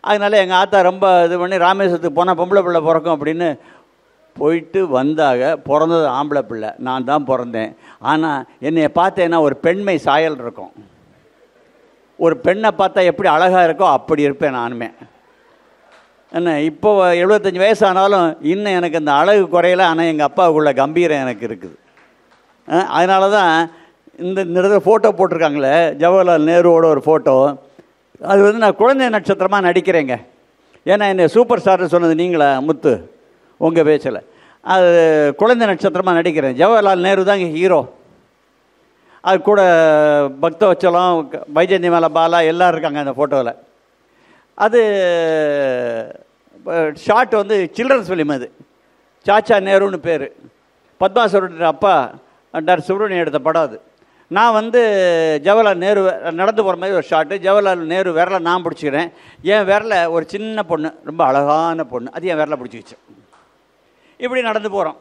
Speaker 9: அதனால எங்கள் ஆத்தா ரொம்ப இது பண்ணி ராமேஸ்வரத்துக்கு போனால் பொம்பளை பிள்ளை பிறக்கும் அப்படின்னு போயிட்டு வந்தாக. பிறந்தது ஆம்பளை பிள்ளை, நான் தான் பிறந்தேன். ஆனால் என்னை பார்த்தேன்னா ஒரு பெண்மை சாயல் இருக்கும். ஒரு பெண்ணை பார்த்தா எப்படி அழகாக இருக்கோ அப்படி இருப்பேன் நானுமே. என்ன இப்போ 75 வயசானாலும் இன்னும் எனக்கு அந்த அழகு குறையலை. ஆனால் எங்கள் அப்பாவுக்குள்ள கம்பீரம் எனக்கு இருக்குது. அதனால தான் இந்த ஃபோட்டோ போட்டிருக்காங்களே, ஜவஹர்லால் நேருவோட ஒரு ஃபோட்டோ. அது நான் குழந்தை நட்சத்திரமாக நடிக்கிறேங்க. ஏன்னா என்னை சூப்பர் ஸ்டார்னு சொன்னது நீங்களா முத்து உங்கள் பேச்சில்? அது குழந்தை நட்சத்திரமாக நடிக்கிறேன். ஜவஹர்லால் நேரு தான் இங்கே ஹீரோ. அது கூட பக்தவச்சலம், வைஜெயந்திமாலா பாலா எல்லோரும் இருக்காங்க அந்த ஃபோட்டோவில். அது ஷார்ட் சில்ட்ரன்ஸ் ஃபிலிம். அது சாச்சா நேருன்னு பேர். பத்மாசுவரர் அப்பா டாக்டர் சுப்ரமணியம் எடுத்த படம் அது. நான் ஜவஹர்லால் நேரு நடந்து போகிற மாதிரி ஒரு ஷார்ட்டு. ஜவஹர்லால் நேரு விரலை நான் பிடிச்சிக்கிறேன். என் விரலை ஒரு சின்ன பொண்ணு, ரொம்ப அழகான பொண்ணு, அது என் விரலை பிடிச்சிக்கிச்சு. இப்படி நடந்து போகிறோம்.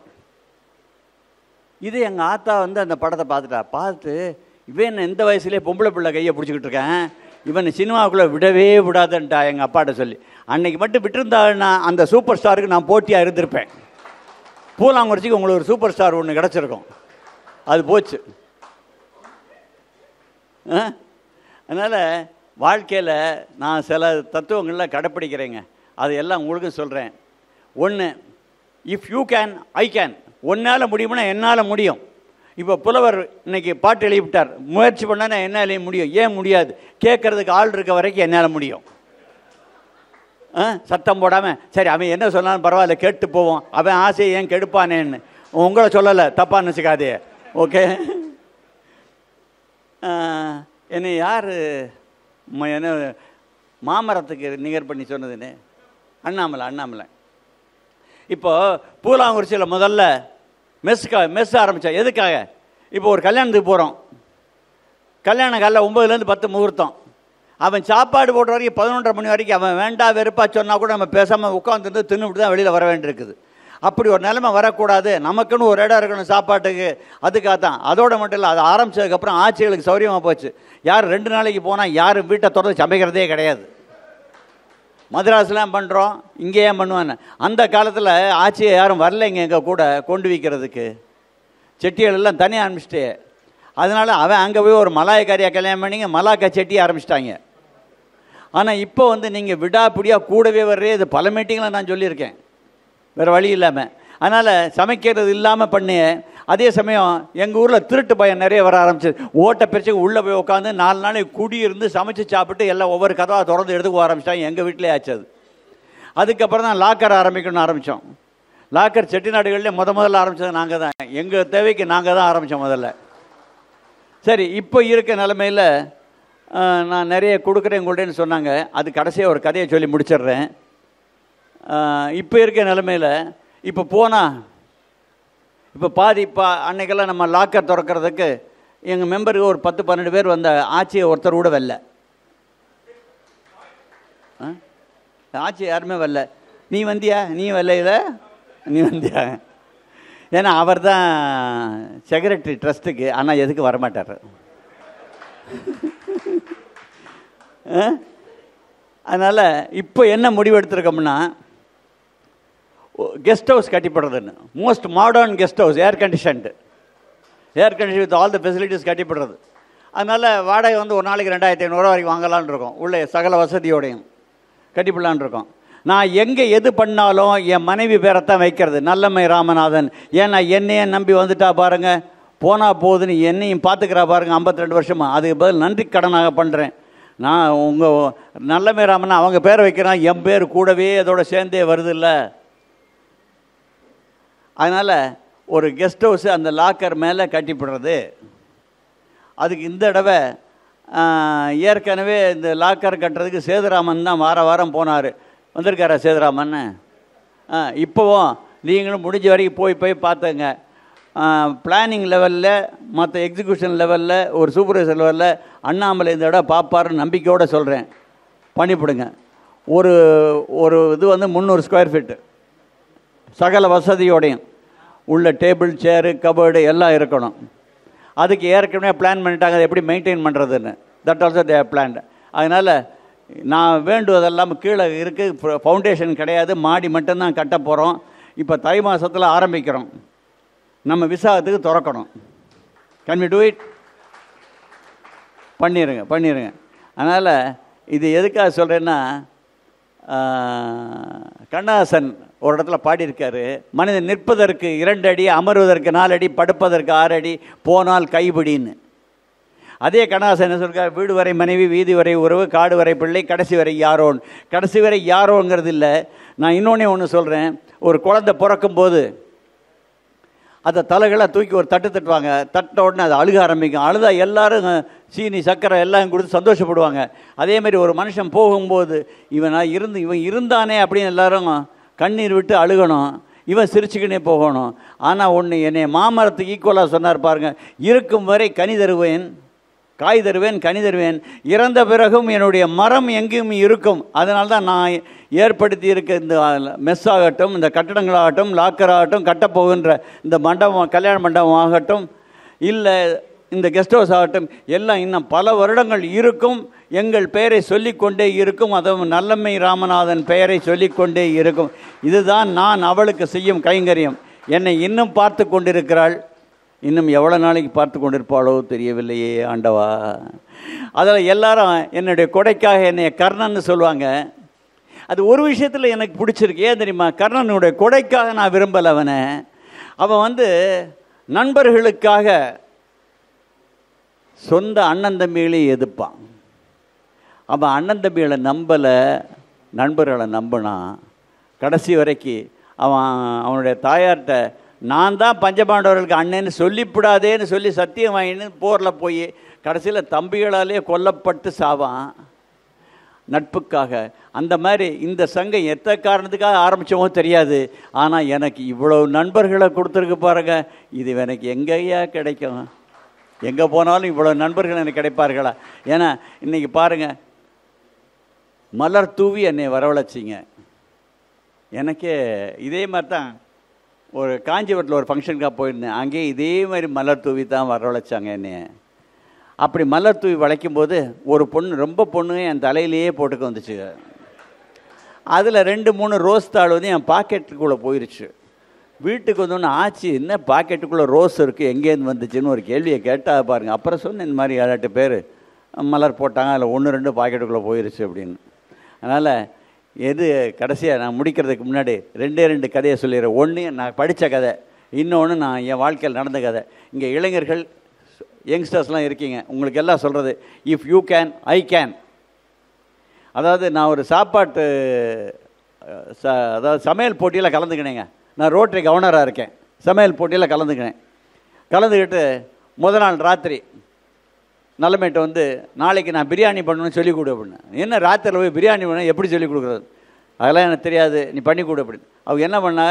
Speaker 9: இது எங்கள் ஆத்தா அந்த படத்தை பார்த்துட்டு இவன் என்ன இந்த வயசுலேயே பொம்பளை பிள்ளை கையை பிடிச்சிக்கிட்டு இருக்கேன், இவன் சினிமாவுக்குள்ளே விடவே விடாதன்ட்டா எங்கள் அப்பாட்ட சொல்லி. அன்னைக்கு மட்டும் விட்டுருந்தாங்கன்னா அந்த சூப்பர் ஸ்டாருக்கு நான் போட்டியாக இருந்திருப்பேன். பூலாங்குறிச்சிக்கு உங்களுக்கு ஒரு சூப்பர் ஸ்டார் ஒன்று கிடச்சிருக்கும், அது போச்சு. அதனால் வாழ்க்கையில் நான் சில தத்துவங்களில் கடைப்பிடிக்கிறேங்க. அது எல்லாம் உங்களுக்கும் சொல்கிறேன். ஒன்று, if you can I can. ஒன்னால் முடியும்னா என்னால் முடியும். இப்போ புலவர் இன்னைக்கு பாட்டு எழுதிவிட்டார், முயற்சி பண்ணால் என்னால் முடியும். ஏன் முடியாது? கேட்கறதுக்கு ஆள் இருக்க வரைக்கும் என்னால் முடியும். சத்தம் போடாமல் சரி அவன் என்ன சொன்னாலும் பரவாயில்ல கேட்டு போவோம், அவன் ஆசையை ஏன் கெடுப்பானேன்னு. உங்களை சொல்லலை, தப்பாக நினச்சிக்காதே. ஓகே. என்னை யார் என்ன மாமரத்துக்கு நிகர் பண்ணி சொன்னதுன்னு? அண்ணாமலை. இப்போ பூலாங்குறிச்சியில் முதல்ல மெஸ் ஆரம்பித்தா எதுக்காக? இப்போ ஒரு கல்யாணத்துக்கு போகிறோம். கல்யாணம் காலைல 9லேருந்து 10 முகூர்த்தம். அவன் சாப்பாடு போடுற வரைக்கும் 11:30 மணி வரைக்கும் அவன் வேண்டா வெறுப்பா சொன்னால் கூட நம்ம பேசாமல் உட்காந்துருந்து தின்னுபிட்டு தான் வெளியில் வர வேண்டியிருக்குது. அப்படி ஒரு நிலைமை வரக்கூடாது, நமக்குன்னு ஒரு இடம் இருக்கணும் சாப்பாட்டுக்கு, அதுக்காக தான். அதோட மட்டும் இல்லை, அது ஆரம்பித்ததுக்கப்புறம் ஆட்சிகளுக்கு சௌரியமாக போச்சு. யார் 2 நாளைக்கு போனால் யாரும் வீட்டை திறந்து சமைக்கிறதே கிடையாது. மദ്രാஸ்லாம் பண்ணுறோம், இங்கே ஏன் பண்ணுவான்னு. அந்த காலத்தில் ஆட்சியை யாரும் வரலைங்க எங்கள் கூட கொண்டு வைக்கிறதுக்கு. செட்டிகள் எல்லாம் தனியாக ஆரம்பிச்சிட்டு, அதனால் அவன் அங்கே போய் ஒரு மலாயக்காரியாக கல்யாணம் பண்ணிங்க, மலாக்கா செட்டியை ஆரம்பிச்சிட்டாங்க. ஆனால் இப்போ வந்து நீங்கள் விடாப்பிடியாக கூடவே வர்றே, இது பல மீட்டிங்கில் நான் சொல்லியிருக்கேன், வேறு வழி இல்லாமல். அதனால் சமைக்கிறது இல்லாமல் பண்ணி, அதே சமயம் எங்கள் ஊரில் திருட்டு பயம் நிறைய வர ஆரம்பிச்சு. ஓட்டை பிரிச்சு உள்ளே போய் உட்காந்து 4 நாளைக்கு குடியிருந்து சமைச்சு சாப்பிட்டு எல்லாம் ஒவ்வொரு கதவாக திறந்து எடுத்துக்க ஆரம்பிச்சிட்டாங்க. எங்கள் வீட்டிலே ஆச்சு அது. அதுக்கப்புறம் தான் லாக்கர் ஆரம்பிக்கணும்னு ஆரம்பித்தோம். லாக்கர் செட்டிநாடுகளிலே முதல்ல ஆரம்பித்தது நாங்கள் தான். எங்கள் தேவைக்கு நாங்கள் தான் ஆரம்பித்தோம் முதல்ல. சரி, இப்போ இருக்க நிலைமையில் நான் நிறைய கொடுக்குறேன் உங்கள்கிட்டன்னு சொன்னாங்க. அது கடைசியாக ஒரு கதையை சொல்லி முடிச்சிடுறேன். இப்போ இருக்க நிலைமையில் இப்போ போனால், இப்போ பாதி அன்னைக்கெல்லாம் நம்ம லாக்கர் திறக்கிறதுக்கு எங்கள் மெம்பருக்கு ஒரு 10-12 பேர் வந்த ஆட்சியை ஒருத்தர் கூட வரல. ஆட்சி யாருமே வரல. நீ வந்தியா? நீ வரல? நீ வந்தியா? ஏன்னா அவர் தான் செக்ரட்டரி ட்ரஸ்ட்டுக்கு. ஆனால் எதுக்கு வரமாட்டார். அதனால் இப்போ என்ன முடிவு எடுத்துருக்கோம்னா, கெஸ்ட் ஹவுஸ் கட்டிப்படுறதுன்னு. Most modern guest house, air condition with all the facilities கட்டிப்படுறது. அதனால் வாடகை வந்து ஒரு நாளைக்கு 2500 வரைக்கும் வாங்கலான்னு இருக்கோம். உள்ளே சகல வசதியோடையும் கட்டிப்படலான் இருக்கோம். நான் எங்கே எது பண்ணாலும் என் மனைவி பேரைத்தான் வைக்கிறது, நல்லம்மை ராமநாதன். ஏன்னா என்னையே நம்பி வந்துட்டா பாருங்க, போனால் போகுதுன்னு என்னையும் பார்த்துக்கிறா பாருங்க 52 வருஷமாக. அதுக்கு பதில் நன்றி கடனாக பண்ணுறேன். நான் உங்கள் நல்லம்மை ராமன் அவங்க பேரை வைக்கிறேன், என் பேர் கூடவே அதோட சேர்ந்தே வருது இல்லை. அதனால் ஒரு கெஸ்ட் ஹவுஸு அந்த லாக்கர் மேலே கட்டிப்படுறது. அதுக்கு இந்த தடவை ஏற்கனவே இந்த லாக்கர் கட்டுறதுக்கு சேதுராமன் தான் வாரம் போனார். வந்திருக்காரா சேதுராமன்? இப்போவும் நீங்களும் முடிஞ்ச வரைக்கும் போய் பார்த்துங்க. பிளானிங் லெவலில், மற்ற எக்ஸிக்யூஷன் லெவலில், ஒரு சூப்பர்வைசர் லெவலில் அண்ணாமலை இந்த தடவை பார்ப்பாருன்னு நம்பிக்கையோடு சொல்கிறேன். பண்ணிவிடுங்க. ஒரு இது வந்து 300 ஸ்கொயர் ஃபீட்டு சகல வசதியோடையும் உள்ள டேபிள், சேரு, கபோர்டு எல்லாம் இருக்கணும். அதுக்கு ஏற்கனவே பிளான் பண்ணிட்டாங்க, அதை எப்படி மெயின்டைன் பண்ணுறதுன்னு. That also they have plant. அதனால் நான் வேண்டுவதெல்லாம் கீழே இருக்குது, ஃபவுண்டேஷன் கிடையாது, மாடி மட்டும்தான் கட்ட போகிறோம். இப்போ தை மாதத்தில் ஆரம்பிக்கிறோம். நம்ம விசாகத்துக்கு திறக்கணும். Can we do it? பண்ணிடுங்க. அதனால் இது எதுக்காக சொல்கிறேன்னா, கண்ணதாசன் ஒரு இடத்துல பாடியிருக்காரு, மனிதன் நிற்பதற்கு 2 அடி, அமர்வதற்கு 4 அடி, படுப்பதற்கு 6 அடி, போனால் கைபிடின்னு. அதே கண்ணதாசன் என்ன சொல்கிறார்? வீடு வரை மனைவி, வீதி வரை உறவு, காடு வரை பிள்ளை, கடைசி வரை யாரோன். கடைசி வரை யாரோங்கிறது இல்லை. நான் இன்னொன்னே ஒன்று சொல்கிறேன். ஒரு குழந்தை பிறக்கும்போது அதை தலைகளை தூக்கி ஒரு தட்டுவாங்க. தட்ட உடனே அதை அழுக ஆரம்பிக்கும். அழுதா எல்லாரும் சீனி, சர்க்கரை எல்லாம் கொடுத்து சந்தோஷப்படுவாங்க. அதேமாதிரி ஒரு மனுஷன் போகும்போது இவன் இருந்தானே அப்படின்னு எல்லாரும் கண்ணீர் விட்டு அழுகணும். இவன் சிரிச்சுக்கினே போகணும். ஆனால் ஒன்று என்னை மாமரத்துக்கு ஈக்குவலாக சொன்னார் பாருங்க, இருக்கும் வரை கனி தருவேன், காய் தருவேன், கனி தருவேன், இறந்த பிறகும் என்னுடைய மரம் எங்கேயும் இருக்கும். அதனால தான் நான் ஏற்படுத்தி இருக்க இந்த மெஸ் ஆகட்டும், இந்த கட்டடங்களாகட்டும், லாக்கர் ஆகட்டும், கட்டப்போகின்ற இந்த மண்டபம், கல்யாண மண்டபம் ஆகட்டும், இல்லை இந்த கெஸ்ட் ஹவுஸ் ஆகட்டும், எல்லாம் இன்னும் பல வருடங்கள் இருக்கும். எங்கள் பெயரை சொல்லிக்கொண்டே இருக்கும். அதுவும் நல்லம்மை ராமநாதன் பெயரை சொல்லிக்கொண்டே இருக்கும். இதுதான் நான் அவளுக்கு செய்யும் கைங்கரியம். என்னை இன்னும் பார்த்து கொண்டிருக்கிறாள். இன்னும் எவ்வளோ நாளைக்கு பார்த்து கொண்டிருப்பாளோ தெரியவில்லையே ஆண்டவா. அதில் எல்லாரும் என்னுடைய கொடைக்காக என்னை கர்ணன்னு சொல்லுவாங்க. அது ஒரு விஷயத்தில் எனக்கு பிடிச்சிருக்கு. ஏன் தெரியுமா? கர்ணனுடைய கொடைக்காக நான் விரும்பலை அவனை. அவன் நண்பர்களுக்காக சொந்த அண்ணன் தம்பிகளையும் எதிர்ப்பான். அவன் அண்ணன் தம்பிகளை நம்பலை, நண்பர்களை நம்பினான். கடைசி வரைக்கும் அவனுடைய தாயார்கிட்ட நான் தான் பஞ்சபாண்டவர்களுக்கு அண்ணன்னு சொல்லிவிடாதேன்னு சொல்லி சத்தியம் வாங்கின்னு போரில் போய் கடைசியில் தம்பிகளாலே கொல்லப்பட்டு சாவான் நட்புக்காக. அந்த மாதிரி இந்த சங்கம் எத்தனை காரணத்துக்காக ஆரம்பித்தோமோ தெரியாது. ஆனால் எனக்கு இவ்வளோ நண்பர்களை கொடுத்துருக்கு பாருங்க. இது எனக்கு எங்கேயா கிடைக்கும்? எங்கே போனாலும் இவ்வளோ நண்பர்கள் எனக்கு கிடைப்பார்களா? ஏன்னா இன்றைக்கி பாருங்கள், மலர் தூவி என்னை வரவழைச்சிங்க. எனக்கே இதே மாதிரி தான் ஒரு காஞ்சிபுரத்தில் ஒரு ஃபங்க்ஷனுக்காக போயிருந்தேன். அங்கேயும் இதே மாதிரி மலர் தூவி தான் வரவழைச்சாங்க என்னைய. அப்படி மலர் தூவி வளைக்கும்போது ஒரு பொண்ணு, ரொம்ப பொண்ணு என் தலையிலேயே போட்டுக்க வந்துச்சு. அதில் 2-3 ரோஸ் தாள் வந்து என் பாக்கெட்டுக்குள்ளே போயிருச்சு. வீட்டுக்கு வந்தோன்னு ஆச்சு, என்ன பாக்கெட்டுக்குள்ளே ரோஸ் இருக்குது, எங்கேருந்து வந்துச்சுன்னு ஒரு கேள்வியை கேட்டால் பாருங்கள். அப்புறம் சொன்னேன், இந்த மாதிரி 7-8 பேர் மலர் போட்டாங்க, அதில் 1-2 பாக்கெட்டுக்குள்ளே போயிருச்சு அப்படின்னு. அதனால் எது கடைசியாக நான் முடிக்கிறதுக்கு முன்னாடி 2 கதையை சொல்லிடுறேன். ஒன்று நான் படித்த கதை, இன்னொன்று நான் என் வாழ்க்கையில் நடந்த கதை. இங்கே இளைஞர்கள் யங்ஸ்டர்ஸ்லாம் இருக்கீங்க, உங்களுக்கு எல்லாம் சொல்கிறது, if you can I can. அதாவது நான் ஒரு சாப்பாட்டு அதாவது சமையல் போட்டியில் கலந்துக்கினேங்க. நான் ரோட்டரி கவர்னராக இருக்கேன். சமையல் போட்டியில் கலந்துக்கிட்டு முதல் நாள் ராத்திரி நல்லமேட்டு வந்து நாளைக்கு நான் பிரியாணி பண்ணணும்னு சொல்லிக் கொடு அப்படின்னு. என்ன ராத்திரியில் போய் பிரியாணி பண்ண எப்படி சொல்லிக் கொடுக்குறது, அதெல்லாம் எனக்கு தெரியாது, நீ பண்ணி கொடு அப்படின்னு. அவங்க என்ன பண்ண,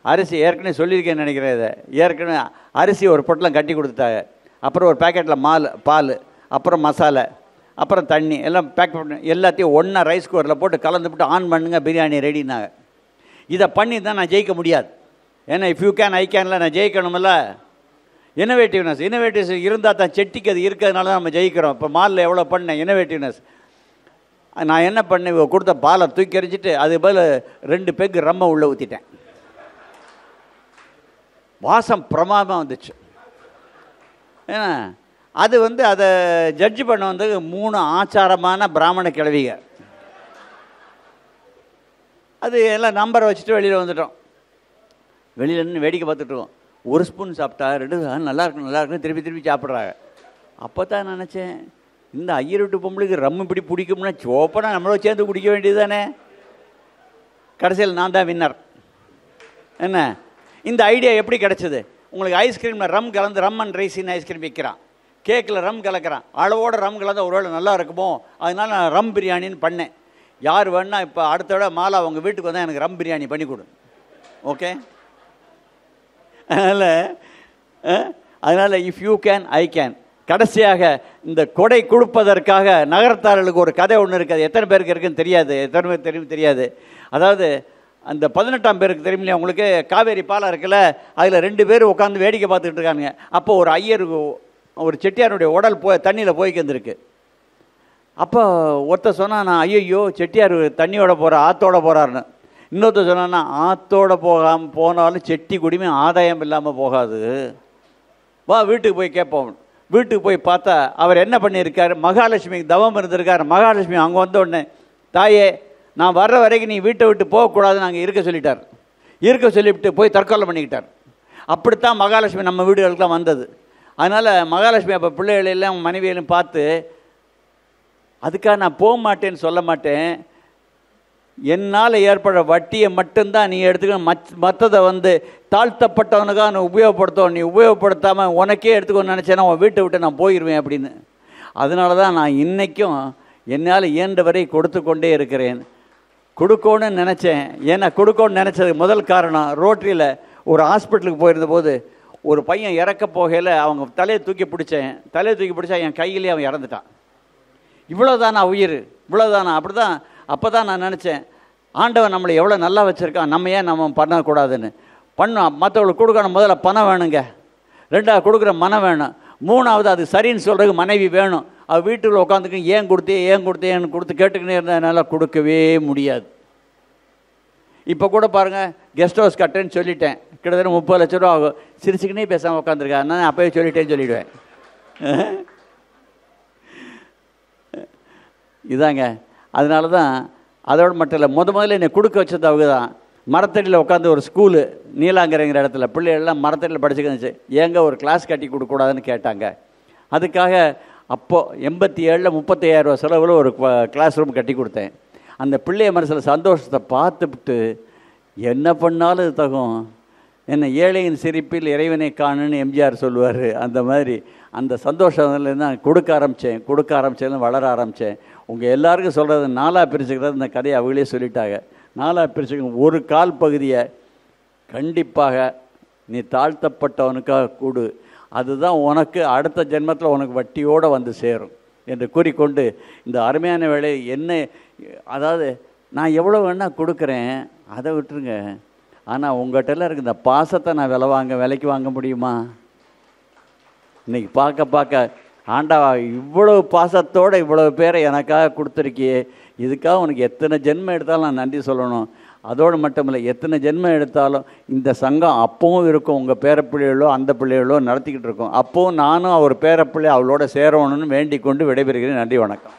Speaker 9: அரிசி ஏற்கனவே சொல்லியிருக்கேன்னு நினைக்கிறேன், இதை ஏற்கனவே அரிசி ஒரு பொட்டலம் கட்டி கொடுத்துட்டாங்க. அப்புறம் ஒரு பேக்கெட்டில் பால், அப்புறம் மசாலா, அப்புறம் தண்ணி எல்லாம் பேக் பண்ணி எல்லாத்தையும் ஒன்றா ரைஸ் குக்கரில் போட்டு கலந்துவிட்டு ஆன் பண்ணுங்க, பிரியாணி ரெடினாங்க. இதை பண்ணி தான் நான் ஜெயிக்க முடியாது. ஏன்னா இஃப் யூ கேன் ஐ கேனில் நான் ஜெயிக்கணுமில்ல. இனோவேட்டிவ்னஸ் இருந்தால் தான், செட்டிக்கு அது இருக்கிறதுனால தான் நம்ம ஜெயிக்கிறோம். இப்போ மாலில் எவ்வளோ பண்ணேன் இனோவேட்டிவ்னஸ். நான் என்ன பண்ணேன், கொடுத்த பாலை தூக்கி எறிஞ்சிட்டு அது பதில் 2 பெக்கு ரம்மை உள்ளே ஊற்றிட்டேன். வாசம் பிரமாதமாக வந்துச்சு. ஏன்னா அது வந்து அதை ஜட்ஜ் பண்ண வந்து 3 ஆச்சாரமான பிராமண கிழவிங்க. அது எல்லாம் நம்பரை வச்சுட்டு வெளியில் வந்துட்டோம். வெளியில் நின்று வேடிக்கை பார்த்துட்ருக்கோம். 1 ஸ்பூன் சாப்பிட்டா 2 நல்லா இருக்குன்னு திருப்பி சாப்பிட்றாங்க. அப்போ தான் நினச்சேன், இந்த ஐயர் வீட்டு பொம்பளுக்கு ரம் இப்படி பிடிக்கும்னா சோப்பனா நம்மளோட சேர்ந்து குடிக்க வேண்டியது தானே. கடைசியில் நான் தான் வின்னர். என்ன இந்த ஐடியா எப்படி கிடச்சிது உங்களுக்கு? ஐஸ்கிரீமில் ரம் கலந்து ரம் அண்ட் ரைஸின்னு ஐஸ்கிரீம் விற்கிறான், கேக்கில் ரம் கலக்கிறான். அளவோட ரம் கலந்தால் ஒருவேளை நல்லா இருக்குமோ, அதனால நான் ரம் பிரியாணின்னு பண்ணேன். யார் வேணா இப்போ அடுத்த விட மாலா உங்கள் வீட்டுக்கு வந்தால் எனக்கு ரம் பிரியாணி பண்ணி கொடு, ஓகே? அதனால் if you can I can. கடைசியாக இந்த கொடை கொடுப்பதற்காக நகரத்தார்களுக்கு ஒரு கதை ஒன்று இருக்குது. எத்தனை பேருக்கு இருக்குன்னு தெரியாது, எத்தனை பேர் தெரியும் தெரியாது. அதாவது அந்த 18ஆம் பேருக்கு தெரியும் இல்லையா உங்களுக்கு, காவேரி பாலம் இருக்குல்ல, அதில் 2 பேர் உட்காந்து வேடிக்கை பார்த்துக்கிட்டு இருக்காங்க. அப்போ ஒரு ஐயர், ஒரு செட்டியாருடைய உடல் தண்ணியில் போய்க்கு வந்துருக்கு. அப்போ ஒருத்தர் சொன்னால், நான் ஐயோ செட்டியார் தண்ணியோட போகிறார், ஆற்றோட போகிறாருன்னு. இன்னொருத்தர் சொன்னான்னா, ஆற்றோட போனாலும் செட்டி குடிமை ஆதாயம் இல்லாமல் போகாது, வா வீட்டுக்கு போய் கேட்போம். வீட்டுக்கு போய் பார்த்தா அவர் என்ன பண்ணியிருக்கார், மகாலட்சுமிக்கு தவம் இருந்திருக்கார். மகாலட்சுமி அங்கே வந்த உடனே, தாயே நான் வர்ற வரைக்கும் நீ வீட்டை விட்டு போகக்கூடாதுன்னு அங்கே இருக்க சொல்லிட்டார். இருக்க சொல்லிவிட்டு போய் தற்கொலை பண்ணிக்கிட்டார். அப்படித்தான் மகாலட்சுமி நம்ம வீடுகளுக்கெல்லாம் வந்தது. அதனால் மகாலட்சுமி அப்போ பிள்ளைகளெல்லாம் மனைவியெல்லாம் பார்த்து, அதுக்காக நான் போக மாட்டேன்னு சொல்ல மாட்டேன், என்னால் ஏற்படுற வட்டியை மட்டும்தான் நீ எடுத்துக்கணும், மற்றதை வந்து தாழ்த்தப்பட்டவனுக்காக நான் உபயோகப்படுத்தவும், நீ உபயோகப்படுத்தாமல் உனக்கே எடுத்துக்கணும்னு நினச்சேன்னா உன் வீட்டை விட்டு நான் போயிடுவேன் அப்படின்னு. அதனால தான் நான் இன்றைக்கும் என்னால் இயன்ற வரை கொடுத்து கொண்டே இருக்கிறேன். கொடுக்கணும்னு நினச்சேன். ஏன்னா கொடுக்கணும்னு நினச்சது முதல் காரணம், ரோட்டரியில் ஒரு ஹாஸ்பிட்டலுக்கு போயிருந்த போது ஒரு பையன் இறக்க போகையில் அவங்க தலையை தூக்கி பிடிச்சா என் கையிலே அவன் இறந்துட்டான். இவ்வளோதானா உயிர், இவ்வளோதானா? அப்படி தான் அப்போ தான் நான் நினச்சேன், ஆண்டவன் நம்மளை எவ்வளோ நல்லா வச்சுருக்கான், நம்ம ஏன் நம்ம பண்ணக்கூடாதுன்னு. மற்றவங்களுக்கு கொடுக்கணும், முதல்ல பணம் வேணுங்க, 2வது கொடுக்குற மனம் வேணும், 3வது அது சரின்னு சொல்கிறதுக்கு மனைவி வேணும். அவள் வீட்டுக்குள்ள உட்காந்துக்கு ஏன் கொடுத்தேன்னு கொடுத்து கேட்டுக்கினே இருந்ததுனால கொடுக்கவே முடியாது. இப்போ கூட பாருங்கள், கெஸ்ட் ஹவுஸ் கட்டுன்னு சொல்லிட்டேன், கிட்டத்தட்ட 30 லட்ச ரூபா ஆகும். சிரிச்சுக்கினே பேசாமல் உட்காந்துருக்கேன், நான் அப்போயே சொல்லிட்டேன்னு சொல்லிவிடுவேன். இதாங்க. அதனால தான், அதோடு மட்டும் இல்லை, முதல்ல என்னை கொடுக்க வச்சது அவங்க தான். மரத்தடியில் உட்காந்து ஒரு ஸ்கூலு நீலாங்கரைங்கிற இடத்துல பிள்ளைகள்லாம் மரத்தடியில் படிச்சுக்கிருந்துச்சு. ஏங்க ஒரு கிளாஸ் கட்டி கொடுக்கூடாதுன்னு கேட்டாங்க. அதுக்காக அப்போது 87ல் 35,000 ரூபா செலவில் ஒரு கிளாஸ் ரூம் கட்டி கொடுத்தேன். அந்த பிள்ளைய மனசில் சந்தோஷத்தை பார்த்துவிட்டு என்ன பண்ணாலும் இது தகும், என்ன ஏழையின் சிரிப்பில் இறைவனை காணுன்னு எம்ஜிஆர் சொல்லுவார். அந்த மாதிரி அந்த சந்தோஷத்துலேருந்து நான் கொடுக்க ஆரம்பித்தேன், வளர ஆரம்பித்தேன். உங்கள் எல்லாருக்கும் சொல்கிறது 4ஆக பிரிச்சுக்கிறது, இந்த கதையை அவங்களே சொல்லிட்டாங்க. 4ஆக பிரிச்சுக்க, ஒரு கால் பகுதியை கண்டிப்பாக நீ தாழ்த்தப்பட்டவனுக்காக கொடு, அதுதான் உனக்கு அடுத்த ஜென்மத்தில் உனக்கு வட்டியோடு வந்து சேரும் என்று கூறிக்கொண்டு, இந்த அருமையான வேலை என்ன, அதாவது நான் எவ்வளோ வேணால் கொடுக்குறேன், அதை விட்டுருங்க. ஆனால் உங்கள்கிட்ட இருக்க இந்த பாசத்தை நான் விலைக்கு வாங்க முடியுமா? இன்னைக்கு பார்க்க ஆண்டவா இவ்வளவு பாசத்தோடு இவ்வளவு பேரை எனக்காக கொடுத்துருக்கியே, இதுக்காக உனக்கு எத்தனை ஜென்மம் எடுத்தாலும் நான் நன்றி சொல்லணும். அதோடு மட்டும் இல்லை, எத்தனை ஜென்மம் எடுத்தாலும் இந்த சங்கம் அப்பவும் இருக்கும். உங்கள் பேரப்பிள்ளைகளோ அந்த பிள்ளைகளோ நடத்திக்கிட்டு இருக்கோம். அப்போவும் நானும் அவர் பேரப்பிள்ளை அவளோட சேரணும்னு வேண்டிக் கொண்டு விடைபெறுகிறேன். நன்றி, வணக்கம்.